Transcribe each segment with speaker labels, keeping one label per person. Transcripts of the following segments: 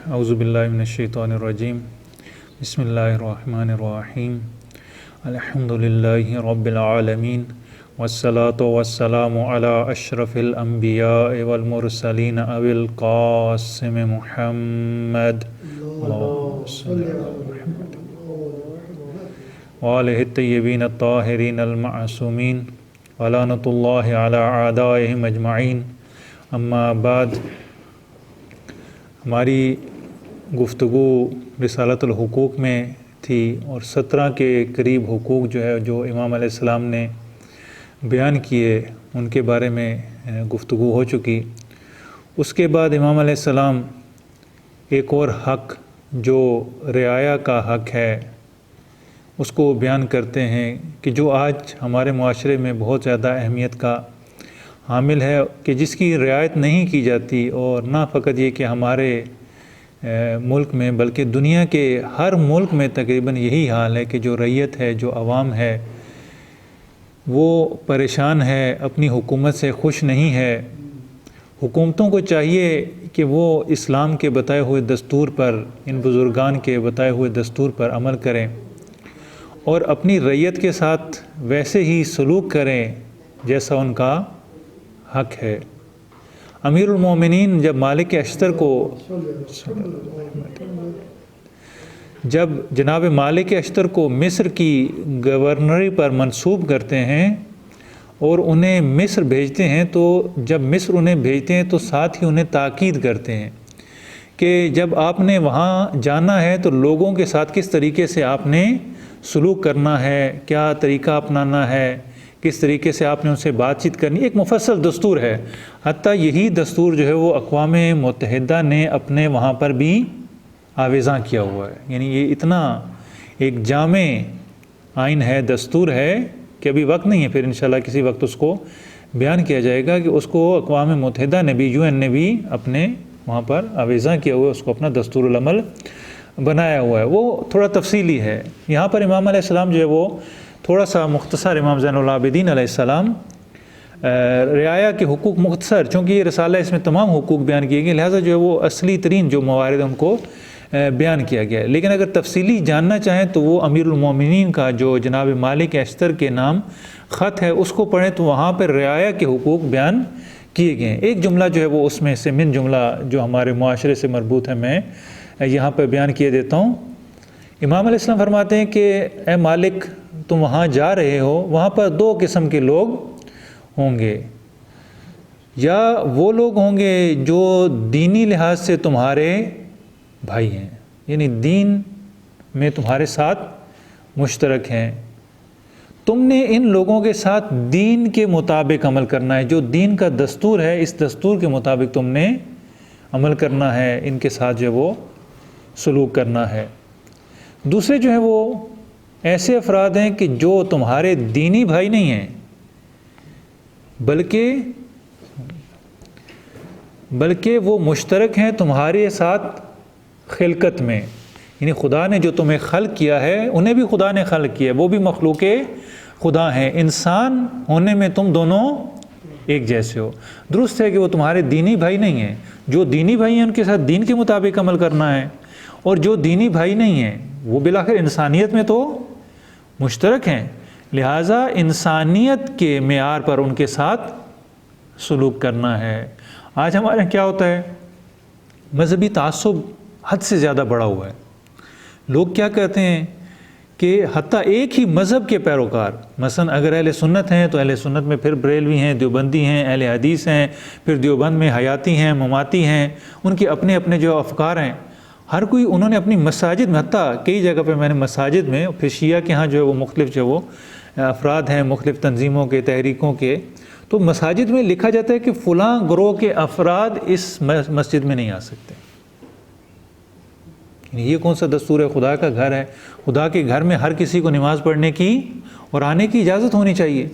Speaker 1: اعوذ باللہ من الشیطان الرجیم بسم اللہ الرحمن الرحیم الحمد للہ رب العالمین والصلاة والسلام علی اشرف الانبیاء والمرسلین ابی القاسم محمد اللہم صلی علی محمد وآلہ الطیبین الطاہرین المعصومین ولعنۃ اللہ علی اعدائہم اجمعین. اما بعد، ہماری گفتگو رسالۃ الحقوق میں تھی اور 17 کے قریب حقوق جو امام علیہ السلام نے بیان کیے ان کے بارے میں گفتگو ہو چکی. اس کے بعد امام علیہ السلام ایک اور حق جو رعایا کا حق ہے اس کو بیان کرتے ہیں کہ جو آج ہمارے معاشرے میں بہت زیادہ اہمیت کا حامل ہے، کہ جس کی رعایت نہیں کی جاتی. اور نہ فقط یہ کہ ہمارے ملک میں بلکہ دنیا کے ہر ملک میں تقریباً یہی حال ہے کہ جو رعیت ہے، جو عوام ہے، وہ پریشان ہے، اپنی حکومت سے خوش نہیں ہے. حکومتوں کو چاہیے کہ وہ اسلام کے بتائے ہوئے دستور پر، ان بزرگان کے بتائے ہوئے دستور پر عمل کریں اور اپنی رعیت کے ساتھ ویسے ہی سلوک کریں جیسا ان کا حق ہے. امیر المومنین جب مالک اشتر کو جناب مالک اشتر کو مصر کی گورنری پر منصوب کرتے ہیں اور انہیں مصر بھیجتے ہیں، تو جب مصر انہیں بھیجتے ہیں تو ساتھ ہی انہیں تاکید کرتے ہیں کہ جب آپ نے وہاں جانا ہے تو لوگوں کے ساتھ کس طریقے سے آپ نے سلوک کرنا ہے، کیا طریقہ اپنانا ہے، کس طریقے سے آپ نے ان سے بات چیت کرنی. ایک مفصل دستور ہے. حتیٰ یہی دستور جو ہے وہ اقوام متحدہ نے اپنے وہاں پر بھی آویزاں کیا ہوا ہے. یعنی یہ اتنا ایک جامع آئین ہے، دستور ہے کہ ابھی وقت نہیں ہے، پھر انشاءاللہ کسی وقت اس کو بیان کیا جائے گا کہ اس کو اقوام متحدہ نے بھی، UN نے بھی اپنے وہاں پر آویزاں کیا ہوا ہے، اس کو اپنا دستور العمل بنایا ہوا ہے. وہ تھوڑا تفصیلی ہے. یہاں پر امام علیہ السلام جو ہے وہ تھوڑا سا مختصر، امام زین العابدین علیہ السلام رعایا کے حقوق مختصر، چونکہ یہ رسالہ اس میں تمام حقوق بیان کیے گئے، لہٰذا جو ہے وہ اصلی ترین جو موارد ان کو بیان کیا گیا ہے. لیکن اگر تفصیلی جاننا چاہیں تو وہ امیر المومنین کا جو جناب مالک اشتر کے نام خط ہے اس کو پڑھیں تو وہاں پر رعایا کے حقوق بیان کیے گئے ہیں. ایک جملہ جو ہے وہ اس میں سے من جملہ جو ہمارے معاشرے سے مربوط ہے میں یہاں پر بیان کیے دیتا ہوں. امام علیہ السلام فرماتے ہیں کہ اے مالک، تم وہاں جا رہے ہو، وہاں پر 2 قسم کے لوگ ہوں گے. یا وہ لوگ ہوں گے جو دینی لحاظ سے تمہارے بھائی ہیں، یعنی دین میں تمہارے ساتھ مشترک ہیں. تم نے ان لوگوں کے ساتھ دین کے مطابق عمل کرنا ہے. جو دین کا دستور ہے اس دستور کے مطابق تم نے عمل کرنا ہے، ان کے ساتھ جو ہے وہ سلوک کرنا ہے. دوسرے جو ہیں وہ ایسے افراد ہیں کہ جو تمہارے دینی بھائی نہیں ہیں بلکہ وہ مشترک ہیں تمہارے ساتھ خلقت میں. یعنی خدا نے جو تمہیں خلق کیا ہے انہیں بھی خدا نے خلق کیا ہے، وہ بھی مخلوق خدا ہیں. انسان ہونے میں تم دونوں ایک جیسے ہو. درست ہے کہ وہ تمہارے دینی بھائی نہیں ہیں. جو دینی بھائی ہیں ان کے ساتھ دین کے مطابق عمل کرنا ہے، اور جو دینی بھائی نہیں ہیں وہ بالآخر انسانیت میں تو مشترک ہیں، لہٰذا انسانیت کے معیار پر ان کے ساتھ سلوک کرنا ہے. آج ہمارے یہاں کیا ہوتا ہے، مذہبی تعصب حد سے زیادہ بڑھا ہوا ہے. لوگ کیا کہتے ہیں کہ حتیٰ ایک ہی مذہب کے پیروکار، مثلا اگر اہل سنت ہیں تو اہل سنت میں پھر بریلوی ہیں، دیوبندی ہیں، اہل حدیث ہیں، پھر دیوبند میں حیاتی ہیں، مماتی ہیں، ان کے اپنے اپنے جو افکار ہیں. ہر کوئی انہوں نے اپنی مساجد میں، حتیٰ کئی جگہ پہ میں نے مساجد میں، پھر شیعہ کے ہاں جو ہے وہ مختلف جو وہ افراد ہیں، مختلف تنظیموں کے، تحریکوں کے، تو مساجد میں لکھا جاتا ہے کہ فلاں گروہ کے افراد اس مسجد میں نہیں آ سکتے. یہ کون سا دستور ہے؟ خدا کا گھر ہے. خدا کے گھر میں ہر کسی کو نماز پڑھنے کی اور آنے کی اجازت ہونی چاہیے،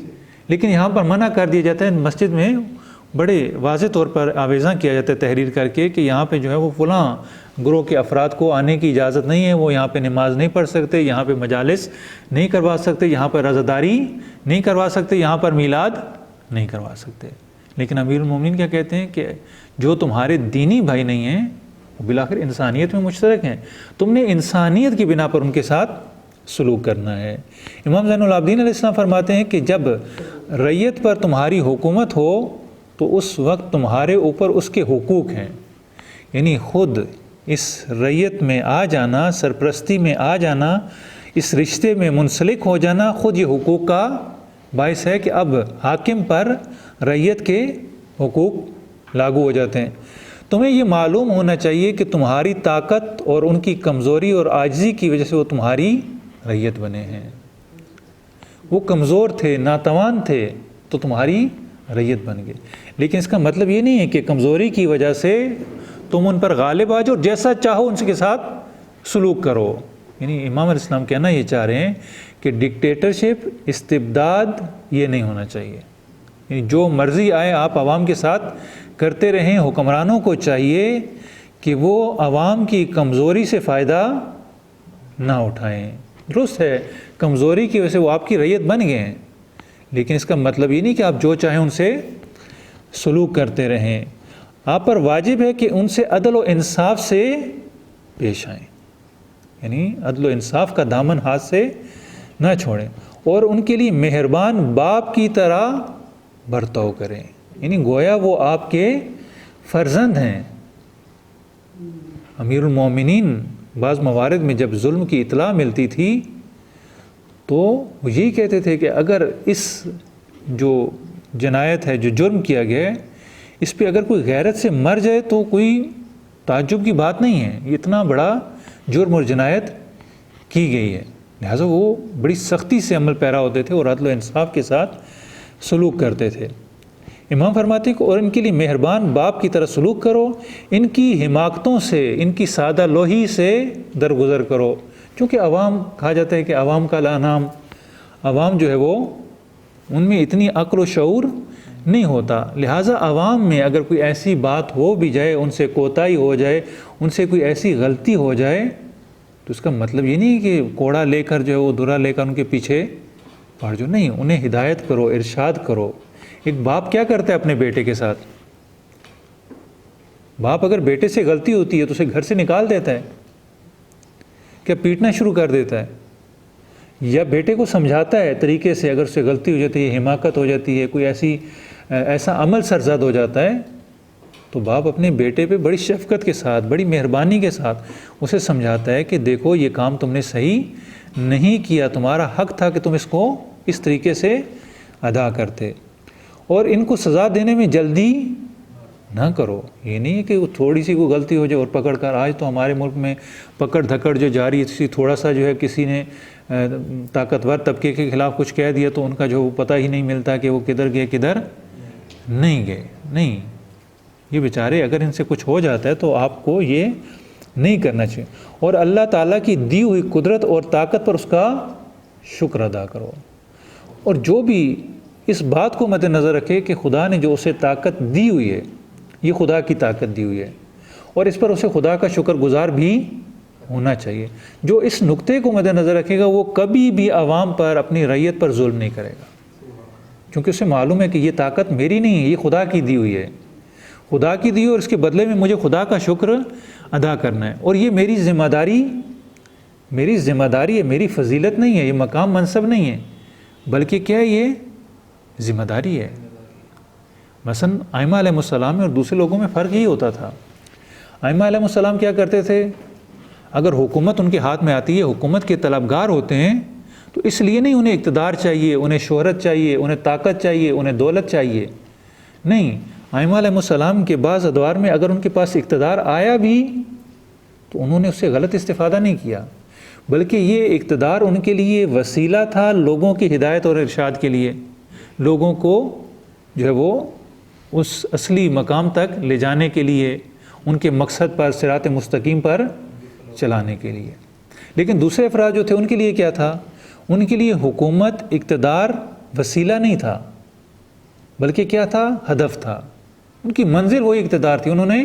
Speaker 1: لیکن یہاں پر منع کر دیا جاتا ہے. مسجد میں بڑے واضح طور پر آویزاں کیا جاتا ہے تحریر کر کے کہ یہاں پہ جو ہے وہ فلاں گروہ کے افراد کو آنے کی اجازت نہیں ہے، وہ یہاں پہ نماز نہیں پڑھ سکتے، یہاں پہ مجالس نہیں کروا سکتے، یہاں پر رضاداری نہیں کروا سکتے، یہاں پر میلاد نہیں کروا سکتے. لیکن امیر المومنین کیا کہتے ہیں کہ جو تمہارے دینی بھائی نہیں ہیں بالآخر انسانیت میں مشترک ہیں، تم نے انسانیت کی بنا پر ان کے ساتھ سلوک کرنا ہے۔ امام زین العابدین علیہ السلام فرماتے ہیں کہ جب رعیت پر تمہاری حکومت ہو تو اس وقت تمہارے اوپر اس کے حقوق ہیں، یعنی خود اس رعیت میں آ جانا، سرپرستی میں آ جانا، اس رشتے میں منسلک ہو جانا خود یہ حقوق کا باعث ہے کہ اب حاکم پر رعیت کے حقوق لاگو ہو جاتے ہیں۔ تمہیں یہ معلوم ہونا چاہیے کہ تمہاری طاقت اور ان کی کمزوری اور عاجزی کی وجہ سے وہ تمہاری رعیت بنے ہیں۔ وہ کمزور تھے، ناتوان تھے تو تمہاری رعیت بن گئے، لیکن اس کا مطلب یہ نہیں ہے کہ کمزوری کی وجہ سے تم ان پر غالب آ جاؤ اور جیسا چاہو ان کے ساتھ سلوک کرو۔ یعنی امام علیہ السلام کہنا یہ چاہ رہے ہیں کہ ڈکٹیٹرشپ، استبداد یہ نہیں ہونا چاہیے، یعنی جو مرضی آئے آپ عوام کے ساتھ کرتے رہیں۔ حکمرانوں کو چاہیے کہ وہ عوام کی کمزوری سے فائدہ نہ اٹھائیں۔ درست ہے کمزوری کی وجہ سے وہ آپ کی رعیت بن گئے ہیں، لیکن اس کا مطلب یہ نہیں کہ آپ جو چاہیں ان سے سلوک کرتے رہیں۔ آپ پر واجب ہے کہ ان سے عدل و انصاف سے پیش آئیں، یعنی عدل و انصاف کا دامن ہاتھ سے نہ چھوڑیں، اور ان کے لیے مہربان باپ کی طرح برتاؤ کریں، یعنی گویا وہ آپ کے فرزند ہیں۔ امیر المومنین بعض موارد میں جب ظلم کی اطلاع ملتی تھی تو وہ یہی کہتے تھے کہ اگر اس جو جنایت ہے، جو جرم کیا گیا ہے، اس پہ اگر کوئی غیرت سے مر جائے تو کوئی تعجب کی بات نہیں ہے، یہ اتنا بڑا جرم اور جنایت کی گئی ہے، لہٰذا وہ بڑی سختی سے عمل پیرا ہوتے تھے اور عدل و انصاف کے ساتھ سلوک کرتے تھے۔ امام فرماتے کہ اور ان کے لیے مہربان باپ کی طرح سلوک کرو، ان کی حماقتوں سے، ان کی سادہ لوہی سے درگزر کرو، کیونکہ عوام کہا جاتا ہے کہ عوام کا الانام، عوام جو ہے وہ ان میں اتنی عقل و شعور نہیں ہوتا، لہٰذا عوام میں اگر کوئی ایسی بات ہو بھی جائے، ان سے کوتاہی ہو جائے، ان سے کوئی ایسی غلطی ہو جائے تو اس کا مطلب یہ نہیں کہ کوڑا لے کر جو ہے وہ درا لے کر ان کے پیچھے پڑ جاؤ، نہیں، انہیں ہدایت کرو، ارشاد کرو۔ ایک باپ کیا کرتا ہے اپنے بیٹے کے ساتھ؟ باپ اگر بیٹے سے غلطی ہوتی ہے تو اسے گھر سے نکال دیتا ہے، کیا پیٹنا شروع کر دیتا ہے، یا بیٹے کو سمجھاتا ہے طریقے سے؟ اگر اس سے غلطی ہو جاتی ہے، حماقت ہو جاتی ہے، کوئی ایسا عمل سرزد ہو جاتا ہے تو باپ اپنے بیٹے پہ بڑی شفقت کے ساتھ، بڑی مہربانی کے ساتھ اسے سمجھاتا ہے کہ دیکھو یہ کام تم نے صحیح نہیں کیا، تمہارا حق تھا کہ تم اس کو اس طریقے سے ادا کرتے، اور ان کو سزا دینے میں جلدی نہ کرو۔ یہ نہیں ہے کہ وہ تھوڑی سی کوئی غلطی ہو جائے اور پکڑ کر، آج تو ہمارے ملک میں پکڑ دھکڑ جو جاری ہے، تھوڑا سا جو ہے کسی نے طاقتور طبقے کے خلاف کچھ کہہ دیا تو ان کا جو پتہ ہی نہیں ملتا کہ وہ کدھر گئے کدھر نہیں گئے۔ نہیں، یہ بیچارے اگر ان سے کچھ ہو جاتا ہے تو آپ کو یہ نہیں کرنا چاہیے، اور اللہ تعالیٰ کی دی ہوئی قدرت اور طاقت پر اس کا شکر ادا کرو، اور جو بھی اس بات کو مد نظر رکھے کہ خدا نے جو اسے طاقت دی ہوئی ہے یہ خدا کی طاقت دی ہوئی ہے، اور اس پر اسے خدا کا شکر گزار بھی ہونا چاہیے۔ جو اس نقطے کو مد نظر رکھے گا وہ کبھی بھی عوام پر، اپنی رعیت پر ظلم نہیں کرے گا، کیونکہ اسے معلوم ہے کہ یہ طاقت میری نہیں ہے، یہ خدا کی دی ہوئی ہے، خدا کی دی ہوئی، اور اس کے بدلے میں مجھے خدا کا شکر ادا کرنا ہے، اور یہ میری ذمہ داری ہے، میری فضیلت نہیں ہے، یہ مقام منصب نہیں ہے، بلکہ کیا ہے، یہ ذمہ داری ہے۔ مثلا ائمہ علیہ السلام میں اور دوسرے لوگوں میں فرق یہی ہوتا تھا۔ ائمہ علیہ السلام کیا کرتے تھے؟ اگر حکومت ان کے ہاتھ میں آتی ہے، حکومت کے طلبگار ہوتے ہیں، تو اس لیے نہیں انہیں اقتدار چاہیے، انہیں شہرت چاہیے، انہیں طاقت چاہیے، انہیں دولت چاہیے، نہیں، ائمہ علیہ السلام کے بعض ادوار میں اگر ان کے پاس اقتدار آیا بھی تو انہوں نے اس سے غلط استفادہ نہیں کیا، بلکہ یہ اقتدار ان کے لیے وسیلہ تھا لوگوں کی ہدایت اور ارشاد کے لیے، لوگوں کو جو ہے وہ اس اصلی مقام تک لے جانے کے لیے، ان کے مقصد پر، صراط مستقیم پر چلانے کے لیے۔ لیکن دوسرے افراد جو تھے ان کے لیے کیا تھا؟ ان کے لیے حکومت، اقتدار وسیلہ نہیں تھا، بلکہ کیا تھا؟ ہدف تھا، ان کی منزل وہی اقتدار تھی، انہوں نے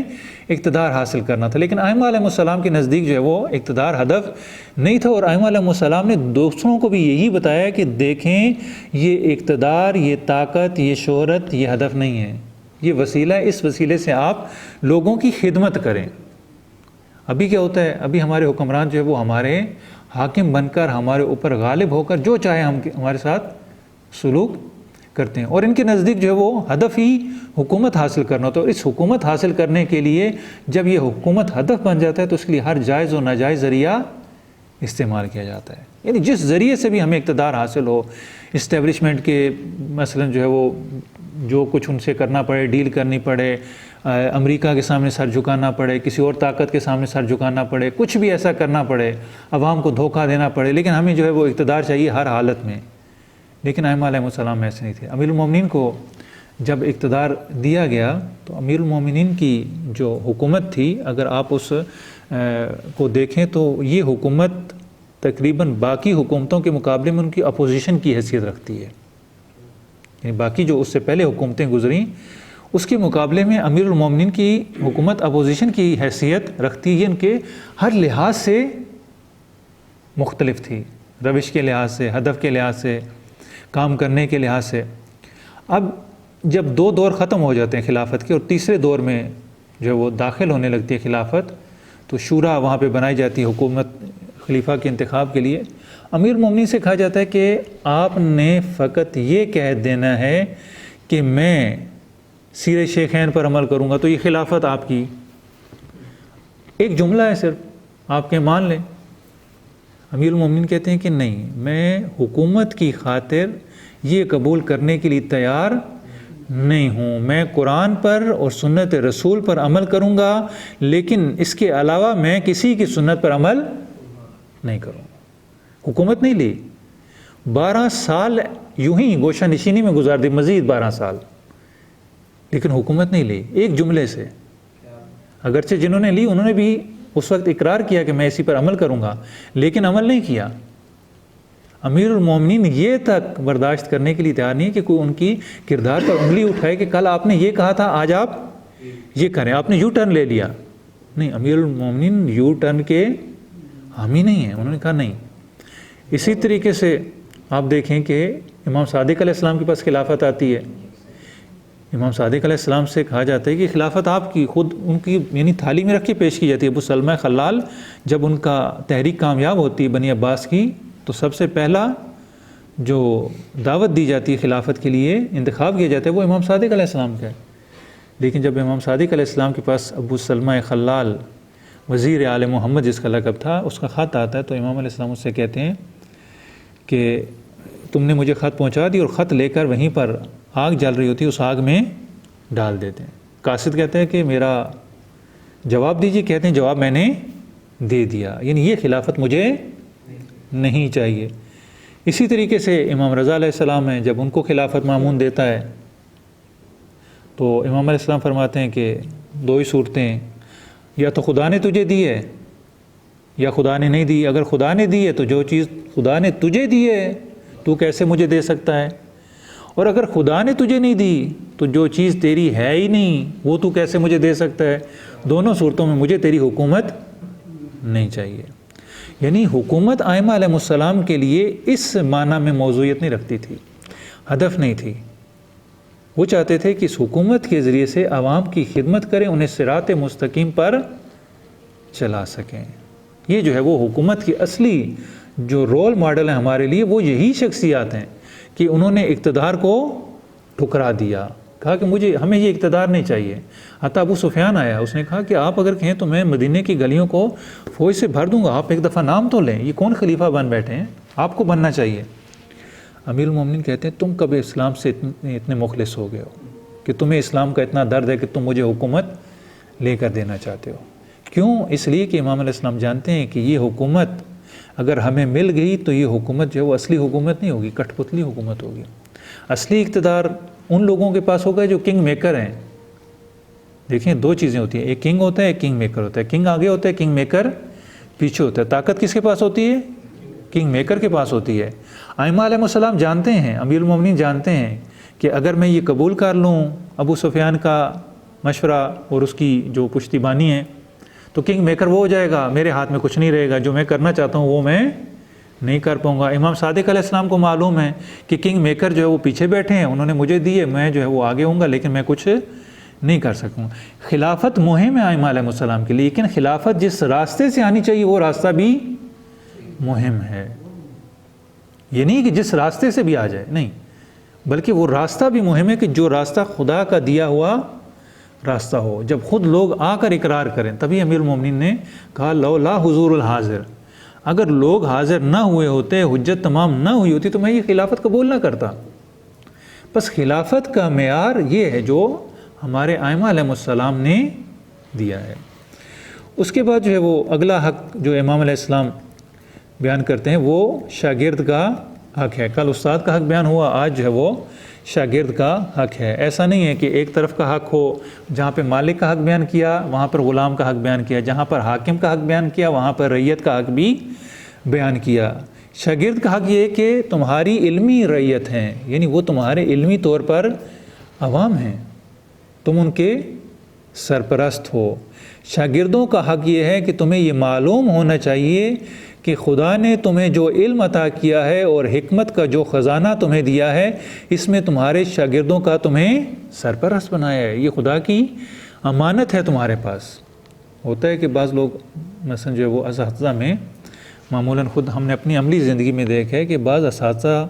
Speaker 1: اقتدار حاصل کرنا تھا۔ لیکن ائمہ علیہ السلام کے نزدیک جو ہے وہ اقتدار ہدف نہیں تھا، اور ائمہ علیہ السلام نے دوسروں کو بھی یہی بتایا کہ دیکھیں یہ اقتدار، یہ طاقت، یہ شہرت، یہ ہدف نہیں ہے، یہ وسیلہ ہے، اس وسیلے سے آپ لوگوں کی خدمت کریں، ابھی کیا ہوتا ہے، ابھی ہمارے حکمران جو ہے وہ ہمارے حاکم بن کر ہمارے اوپر غالب ہو کر جو چاہے ہمارے ساتھ سلوک کرتے ہیں، اور ان کے نزدیک جو ہے وہ ہدف ہی حکومت حاصل کرنا ہوتا ہے، اور اس حکومت حاصل کرنے کے لیے جب یہ حکومت ہدف بن جاتا ہے تو اس کے لیے ہر جائز و ناجائز ذریعہ استعمال کیا جاتا ہے، یعنی جس ذریعے سے بھی ہمیں اقتدار حاصل ہو، اسٹیبلشمنٹ کے مثلا جو ہے وہ جو کچھ ان سے کرنا پڑے، ڈیل کرنی پڑے، امریکہ کے سامنے سر جھکانا پڑے، کسی اور طاقت کے سامنے سر جھکانا پڑے، کچھ بھی ایسا کرنا پڑے، عوام کو دھوکہ دینا پڑے، لیکن ہمیں جو ہے وہ اقتدار چاہیے ہر حالت میں۔ لیکن ائمہ علیہ السلام ایسے نہیں تھے۔ امیر المومنین کو جب اقتدار دیا گیا تو امیر المومنین کی جو حکومت تھی، اگر آپ اس کو دیکھیں تو یہ حکومت تقریباً باقی حکومتوں کے مقابلے میں ان کی اپوزیشن کی حیثیت رکھتی ہے، یعنی باقی جو اس سے پہلے حکومتیں گزریں اس کے مقابلے میں امیر المومنین کی حکومت اپوزیشن کی حیثیت رکھتی ہے، ان کے ہر لحاظ سے مختلف تھی، روش کے لحاظ سے، ہدف کے لحاظ سے، کام کرنے کے لحاظ سے۔ اب جب دو دور ختم ہو جاتے ہیں خلافت کے اور تیسرے دور میں جو وہ داخل ہونے لگتی ہے خلافت، تو شورا وہاں پہ بنائی جاتی ہے حکومت خلیفہ کے انتخاب کے لیے۔ امیر المومنین سے کہا جاتا ہے کہ آپ نے فقط یہ کہہ دینا ہے کہ میں سیر شیخین پر عمل کروں گا تو یہ خلافت آپ کی، ایک جملہ ہے صرف، آپ کے مان لیں۔ امیر المومنین کہتے ہیں کہ نہیں، میں حکومت کی خاطر یہ قبول کرنے کے لیے تیار نہیں ہوں، میں قرآن پر اور سنت رسول پر عمل کروں گا، لیکن اس کے علاوہ میں کسی کی سنت پر عمل نہیں کروں گا۔ حکومت نہیں لی، 12 سال یوں ہی گوشہ نشینی میں گزار دی، مزید 12 سال، لیکن حکومت نہیں لی، ایک جملے سے۔ اگرچہ جنہوں نے لی انہوں نے بھی اس وقت اقرار کیا کہ میں اسی پر عمل کروں گا، لیکن عمل نہیں کیا۔ امیر المومنین یہ تک برداشت کرنے کے لیے تیار نہیں کہ کوئی ان کی کردار پر انگلی اٹھائے کہ کل آپ نے یہ کہا تھا، آج آپ یہ کریں، آپ نے یو ٹرن لے لیا۔ نہیں، امیر المومنین یو ٹرن کے حامی نہیں ہیں، انہوں نے کہا نہیں۔ اسی طریقے سے آپ دیکھیں کہ امام صادق علیہ السلام کے پاس خلافت آتی ہے، امام صادق علیہ السلام سے کہا جاتا ہے کہ خلافت آپ کی، خود ان کی یعنی تھالی میں رکھ کے پیش کی جاتی ہے۔ ابو سلمہ خلال جب ان کا تحریک کامیاب ہوتی ہے بنی عباس کی، تو سب سے پہلا جو دعوت دی جاتی ہے خلافت کے لیے، انتخاب کیا جاتا ہے، وہ امام صادق علیہ السلام کا ہے۔ لیکن جب امام صادق علیہ السلام کے پاس ابو سلمہ خلال وزیر آل محمد جس کا لقب تھا، اس کا خط آتا ہے، تو امام علیہ السلام اس سے کہتے ہیں کہ تم نے مجھے خط پہنچا دی، اور خط لے کر وہیں پر آگ جل رہی ہوتی ہے، اس آگ میں ڈال دیتے ہیں۔ قاصد کہتے ہیں کہ میرا جواب دیجیے، کہتے ہیں جواب میں نے دے دیا، یعنی یہ خلافت مجھے نہیں چاہیے۔ اسی طریقے سے امام رضا علیہ السلام ہیں، جب ان کو خلافت مامون دیتا ہے تو امام علیہ السلام فرماتے ہیں کہ دو ہی صورتیں ہیں، یا تو خدا نے تجھے دی ہے یا خدا نے نہیں دی۔ اگر خدا نے دی ہے تو جو چیز خدا نے تجھے دی ہے تو کیسے مجھے دے سکتا ہے، اور اگر خدا نے تجھے نہیں دی تو جو چیز تیری ہے ہی نہیں وہ تو کیسے مجھے دے سکتا ہے۔ دونوں صورتوں میں مجھے تیری حکومت نہیں چاہیے۔ یعنی حکومت ائمہ علیہ السلام کے لیے اس معنی میں موضوعیت نہیں رکھتی تھی، ہدف نہیں تھی۔ وہ چاہتے تھے کہ اس حکومت کے ذریعے سے عوام کی خدمت کریں، انہیں صراط مستقیم پر چلا سکیں۔ یہ جو ہے وہ حکومت کی اصلی جو رول ماڈل ہے ہمارے لیے، وہ یہی شخصیات ہیں کہ انہوں نے اقتدار کو ٹھکرا دیا، کہا کہ ہمیں یہ اقتدار نہیں چاہیے۔ حتیٰ ابو سفیان آیا، اس نے کہا کہ آپ اگر کہیں تو میں مدینہ کی گلیوں کو فوج سے بھر دوں گا، آپ ایک دفعہ نام تو لیں، یہ کون خلیفہ بن بیٹھے ہیں، آپ کو بننا چاہیے۔ امیر المومنین کہتے ہیں تم کب اسلام سے اتنے مخلص ہو گئے ہو کہ تمہیں اسلام کا اتنا درد ہے کہ تم مجھے حکومت لے کر دینا چاہتے ہو۔ کیوں؟ اس لیے کہ امام علیہ السلام جانتے ہیں کہ یہ حکومت اگر ہمیں مل گئی تو یہ حکومت جو ہے وہ اصلی حکومت نہیں ہوگی، کٹ پتلی حکومت ہوگی۔ اصلی اقتدار ان لوگوں کے پاس ہوگا جو کنگ میکر ہیں۔ دیکھیں دو چیزیں ہوتی ہیں، ایک کنگ ہوتا ہے، ایک کنگ میکر ہوتا ہے۔ کنگ آگے ہوتا ہے، کنگ میکر پیچھے ہوتا ہے۔ طاقت کس کے پاس ہوتی ہے؟ کنگ میکر کے پاس ہوتی ہے۔ ائمہ علیہ السلام جانتے ہیں، امیر المومنین جانتے ہیں کہ اگر میں یہ قبول کر لوں ابو سفیان کا مشورہ اور اس کی جو پشتیبانی ہے تو کنگ میکر وہ ہو جائے گا، میرے ہاتھ میں کچھ نہیں رہے گا، جو میں کرنا چاہتا ہوں وہ میں نہیں کر پاؤں گا۔ امام صادق علیہ السلام کو معلوم ہے کہ کنگ میکر جو ہے وہ پیچھے بیٹھے ہیں، انہوں نے مجھے دی ہے، میں جو ہے وہ آگے ہوں گا لیکن میں کچھ نہیں کر سکوں. خلافت مہم ہے ائمہ علیہ السلام کے لیے، لیکن خلافت جس راستے سے آنی چاہیے وہ راستہ بھی مہم ہے. یہ نہیں کہ جس راستے سے بھی آ جائے، نہیں، بلکہ وہ راستہ بھی مہم ہے کہ جو راستہ خدا کا دیا ہوا راستہ ہو. جب خود لوگ آ کر اقرار کریں، تبھی امیر المومنین نے کہا لولا حضور الحاضر، اگر لوگ حاضر نہ ہوئے ہوتے، حجت تمام نہ ہوئی ہوتی تو میں یہ خلافت قبول نہ کرتا. بس خلافت کا معیار یہ ہے جو ہمارے ائمہ علیہ السلام نے دیا ہے. اس کے بعد جو ہے وہ اگلا حق جو امام علیہ السلام بیان کرتے ہیں وہ شاگرد کا حق ہے. کل استاد کا حق بیان ہوا، آج جو ہے وہ شاگرد کا حق ہے. ایسا نہیں ہے کہ ایک طرف کا حق ہو، جہاں پہ مالک کا حق بیان کیا وہاں پر غلام کا حق بیان کیا، جہاں پر حاکم کا حق بیان کیا وہاں پر رعیت کا حق بھی بیان کیا. شاگرد کا حق یہ ہے کہ تمہاری علمی رعیت ہیں، یعنی وہ تمہارے علمی طور پر عوام ہیں، تم ان کے سرپرست ہو. شاگردوں کا حق یہ ہے کہ تمہیں یہ معلوم ہونا چاہیے کہ خدا نے تمہیں جو علم عطا کیا ہے اور حکمت کا جو خزانہ تمہیں دیا ہے، اس میں تمہارے شاگردوں کا تمہیں سرپرست بنایا ہے. یہ خدا کی امانت ہے تمہارے پاس. ہوتا ہے کہ بعض لوگ مثلا جو ہے وہ اساتذہ میں معمولاً، خود ہم نے اپنی عملی زندگی میں دیکھا ہے کہ بعض اساتذہ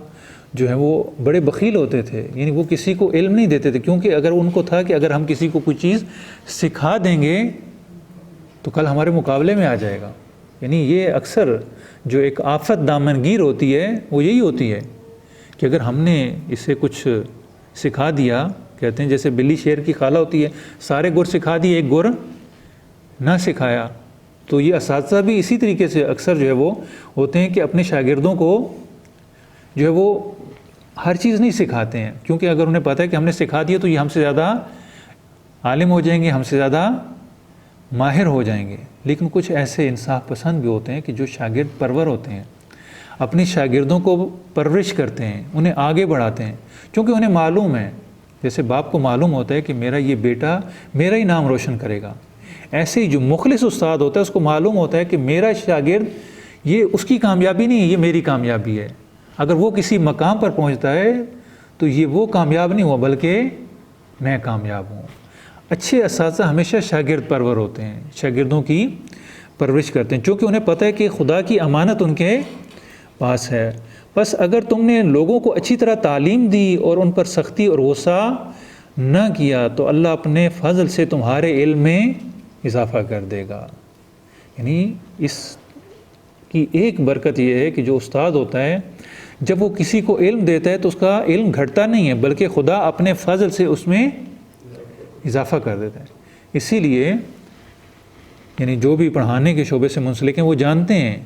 Speaker 1: جو ہیں وہ بڑے بخیل ہوتے تھے، یعنی وہ کسی کو علم نہیں دیتے تھے، کیونکہ اگر ان کو تھا کہ اگر ہم کسی کو کوئی چیز سکھا دیں گے تو کل ہمارے مقابلے میں آ جائے گا. یعنی یہ اکثر جو ایک آفت دامنگیر ہوتی ہے وہ یہی ہوتی ہے کہ اگر ہم نے اسے کچھ سکھا دیا، کہتے ہیں جیسے بلی شیر کی خالہ ہوتی ہے، سارے گر سکھا دیے ایک گر نہ سکھایا. تو یہ اساتذہ بھی اسی طریقے سے اکثر جو ہے وہ ہوتے ہیں کہ اپنے شاگردوں کو جو ہے وہ ہر چیز نہیں سکھاتے ہیں، کیونکہ اگر انہیں پتہ ہے کہ ہم نے سکھا دیا تو یہ ہم سے زیادہ عالم ہو جائیں گے، ہم سے زیادہ ماہر ہو جائیں گے. لیکن کچھ ایسے انصاف پسند بھی ہوتے ہیں کہ جو شاگرد پرور ہوتے ہیں، اپنی شاگردوں کو پرورش کرتے ہیں، انہیں آگے بڑھاتے ہیں، کیونکہ انہیں معلوم ہے، جیسے باپ کو معلوم ہوتا ہے کہ میرا یہ بیٹا میرا ہی نام روشن کرے گا، ایسے ہی جو مخلص استاد ہوتا ہے اس کو معلوم ہوتا ہے کہ میرا شاگرد یہ اس کی کامیابی نہیں ہے، یہ میری کامیابی ہے. اگر وہ کسی مقام پر پہنچتا ہے تو یہ وہ کامیاب نہیں ہوا بلکہ میں کامیاب ہوں. اچھے اساتذہ ہمیشہ شاگرد پرور ہوتے ہیں، شاگردوں کی پرورش کرتے ہیں، چونکہ انہیں پتہ ہے کہ خدا کی امانت ان کے پاس ہے. بس اگر تم نے لوگوں کو اچھی طرح تعلیم دی اور ان پر سختی اور غصہ نہ کیا تو اللہ اپنے فضل سے تمہارے علم میں اضافہ کر دے گا. یعنی اس کی ایک برکت یہ ہے کہ جو استاد ہوتا ہے جب وہ کسی کو علم دیتا ہے تو اس کا علم گھٹتا نہیں ہے بلکہ خدا اپنے فضل سے اس میں اضافہ کر دیتا ہے. اسی لیے یعنی جو بھی پڑھانے کے شعبے سے منسلک ہیں وہ جانتے ہیں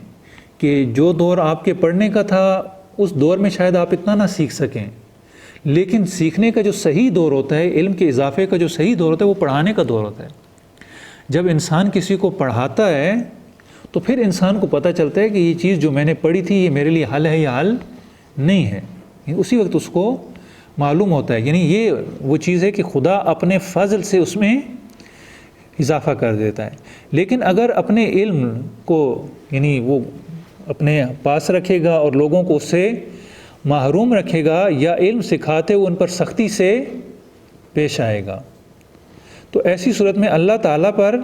Speaker 1: کہ جو دور آپ کے پڑھنے کا تھا اس دور میں شاید آپ اتنا نہ سیکھ سکیں، لیکن سیکھنے کا جو صحیح دور ہوتا ہے، علم کے اضافے کا جو صحیح دور ہوتا ہے وہ پڑھانے کا دور ہوتا ہے. جب انسان کسی کو پڑھاتا ہے تو پھر انسان کو پتہ چلتا ہے کہ یہ چیز جو میں نے پڑھی تھی یہ میرے لیے حل ہے یا حل نہیں ہے. اسی وقت اس کو معلوم ہوتا ہے. یعنی یہ وہ چیز ہے کہ خدا اپنے فضل سے اس میں اضافہ کر دیتا ہے. لیکن اگر اپنے علم کو یعنی وہ اپنے پاس رکھے گا اور لوگوں کو اس سے محروم رکھے گا یا علم سکھاتے ہوئے ان پر سختی سے پیش آئے گا تو ایسی صورت میں اللہ تعالیٰ پر